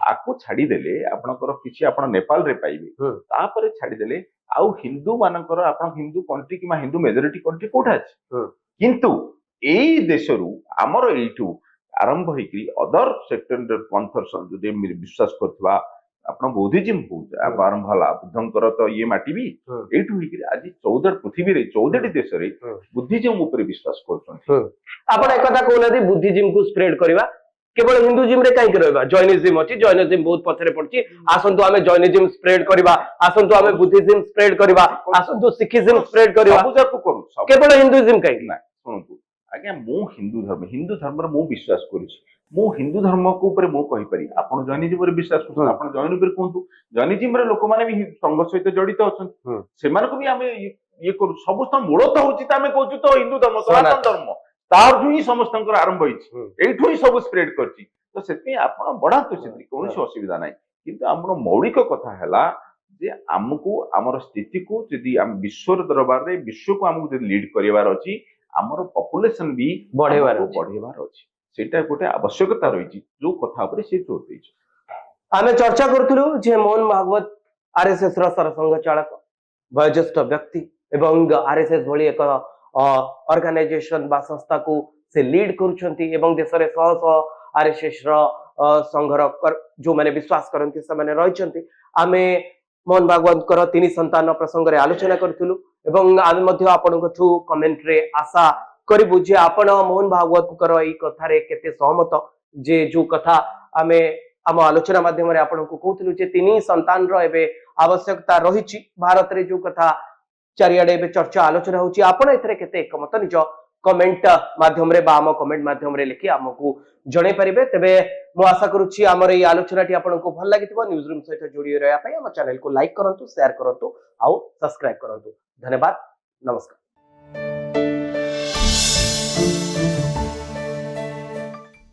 आकु छाडी देले आपनकर किछि आपण नेपाल रे पाइबे तापरे छाडी देले आउ हिंदू मानकर आपण हिंदू कंट्री कि हिंदू मेजॉरिटी कंट्री कोठा अछि किंतु एई देशरु हमर एइठु आरंभ होई अदर सेक्टर कन्फर्सन जो विश्वास करथबा आपण बुद्धिज्म हो आरंभ होला बुद्धंकर तो ये माटी भी एइठु होई आज 14 पृथ्वी रे 14 देश रे बुद्धिज्म ऊपर विश्वास करछन आपण एक कथा कहउनादी बुद्धिज्म को स्प्रेड करबा केवल हिंदुइज्म रे काई करबा जैनिज्म अछि जैनिज्म बहुत पछरे पड़छि आसंतु आमे जैनिज्म स्प्रेड करबा आसंतु आमे बुद्धिज्म स्प्रेड करबा आसंतु सिखिज्म स्प्रेड करबा सब जाको करू केवल हिंदुइज्म काई ना सुनतु आज्ञा मु हिंदू धर्म रे मु विश्वास करूछि मु हिंदू धर्म को ऊपर मु कहि पारि आपण जैनिज्म रे विश्वास करु आपण जैन ऊपर कोंतु जैनिज्म रे लोक माने भी संघ सहित जडित अछन सेमान को भी आमे ये करू सबस्त मूल तो होछि त आमे कहू तो हिंदू धर्म सनातन धर्म तार ही समस्त आरंभ होइछु ही सब स्प्रेड करछि तो सेति आपण बडा तो सेति कोनोसी असुविधा नाही किंतु हमर मौलिक कथा हैला जे हमकु हमर स्थिति को यदि हम विश्व दरबार रे विश्व को हमकु यदि लीड करिवार अछि हमर पॉपुलेशन भी बढ़ेवार अछि सेटा गोटे आवश्यकता रहिछि जो कथा ऊपर से जोर दैछि आमे चर्चा करथुलु जे मोहन भागवत आरएसएस रो सरसंघ चालक वयोज्येष्ठ व्यक्ति एवं आरएसएस भली एक ऑर्गेनाइजेशन बा संस्था को से लीड करूछंती एवं देश रे सह सह आरएसएस रो संघर जो माने विश्वास करंती से माने रहिछंती आमे मोहन भागवत कर तीन संतान प्रसंग रे आलोचना करथुलु एवं आमे मध्ये आपनक थ्रू कमेंट रे आशा करिबु जे आपण मोहन भागवत कर एई कथा रे केते सहमत जे जो कथा आमे आम आलोचना माध्यम रे आपनक कहथुलु जे तीन संतान रो एबे आवश्यकता रहिछि भारत रे जो कथा चारियाडे बे चर्चा आलोचना होची आपण एथरे केते एकमत निज कमेंट माध्यम रे बा आम कमेंट माध्यम रे लिखि हमकु जणे परिबे तबे मु आशा करूची हमर ए आलोचनाटी आपनको भल लागितबो न्यूज रूम सहित जोडी रहया पई हम चैनल को लाइक करंतु शेयर करंतु आउ सब्सक्राइब करंतु धन्यवाद नमस्कार।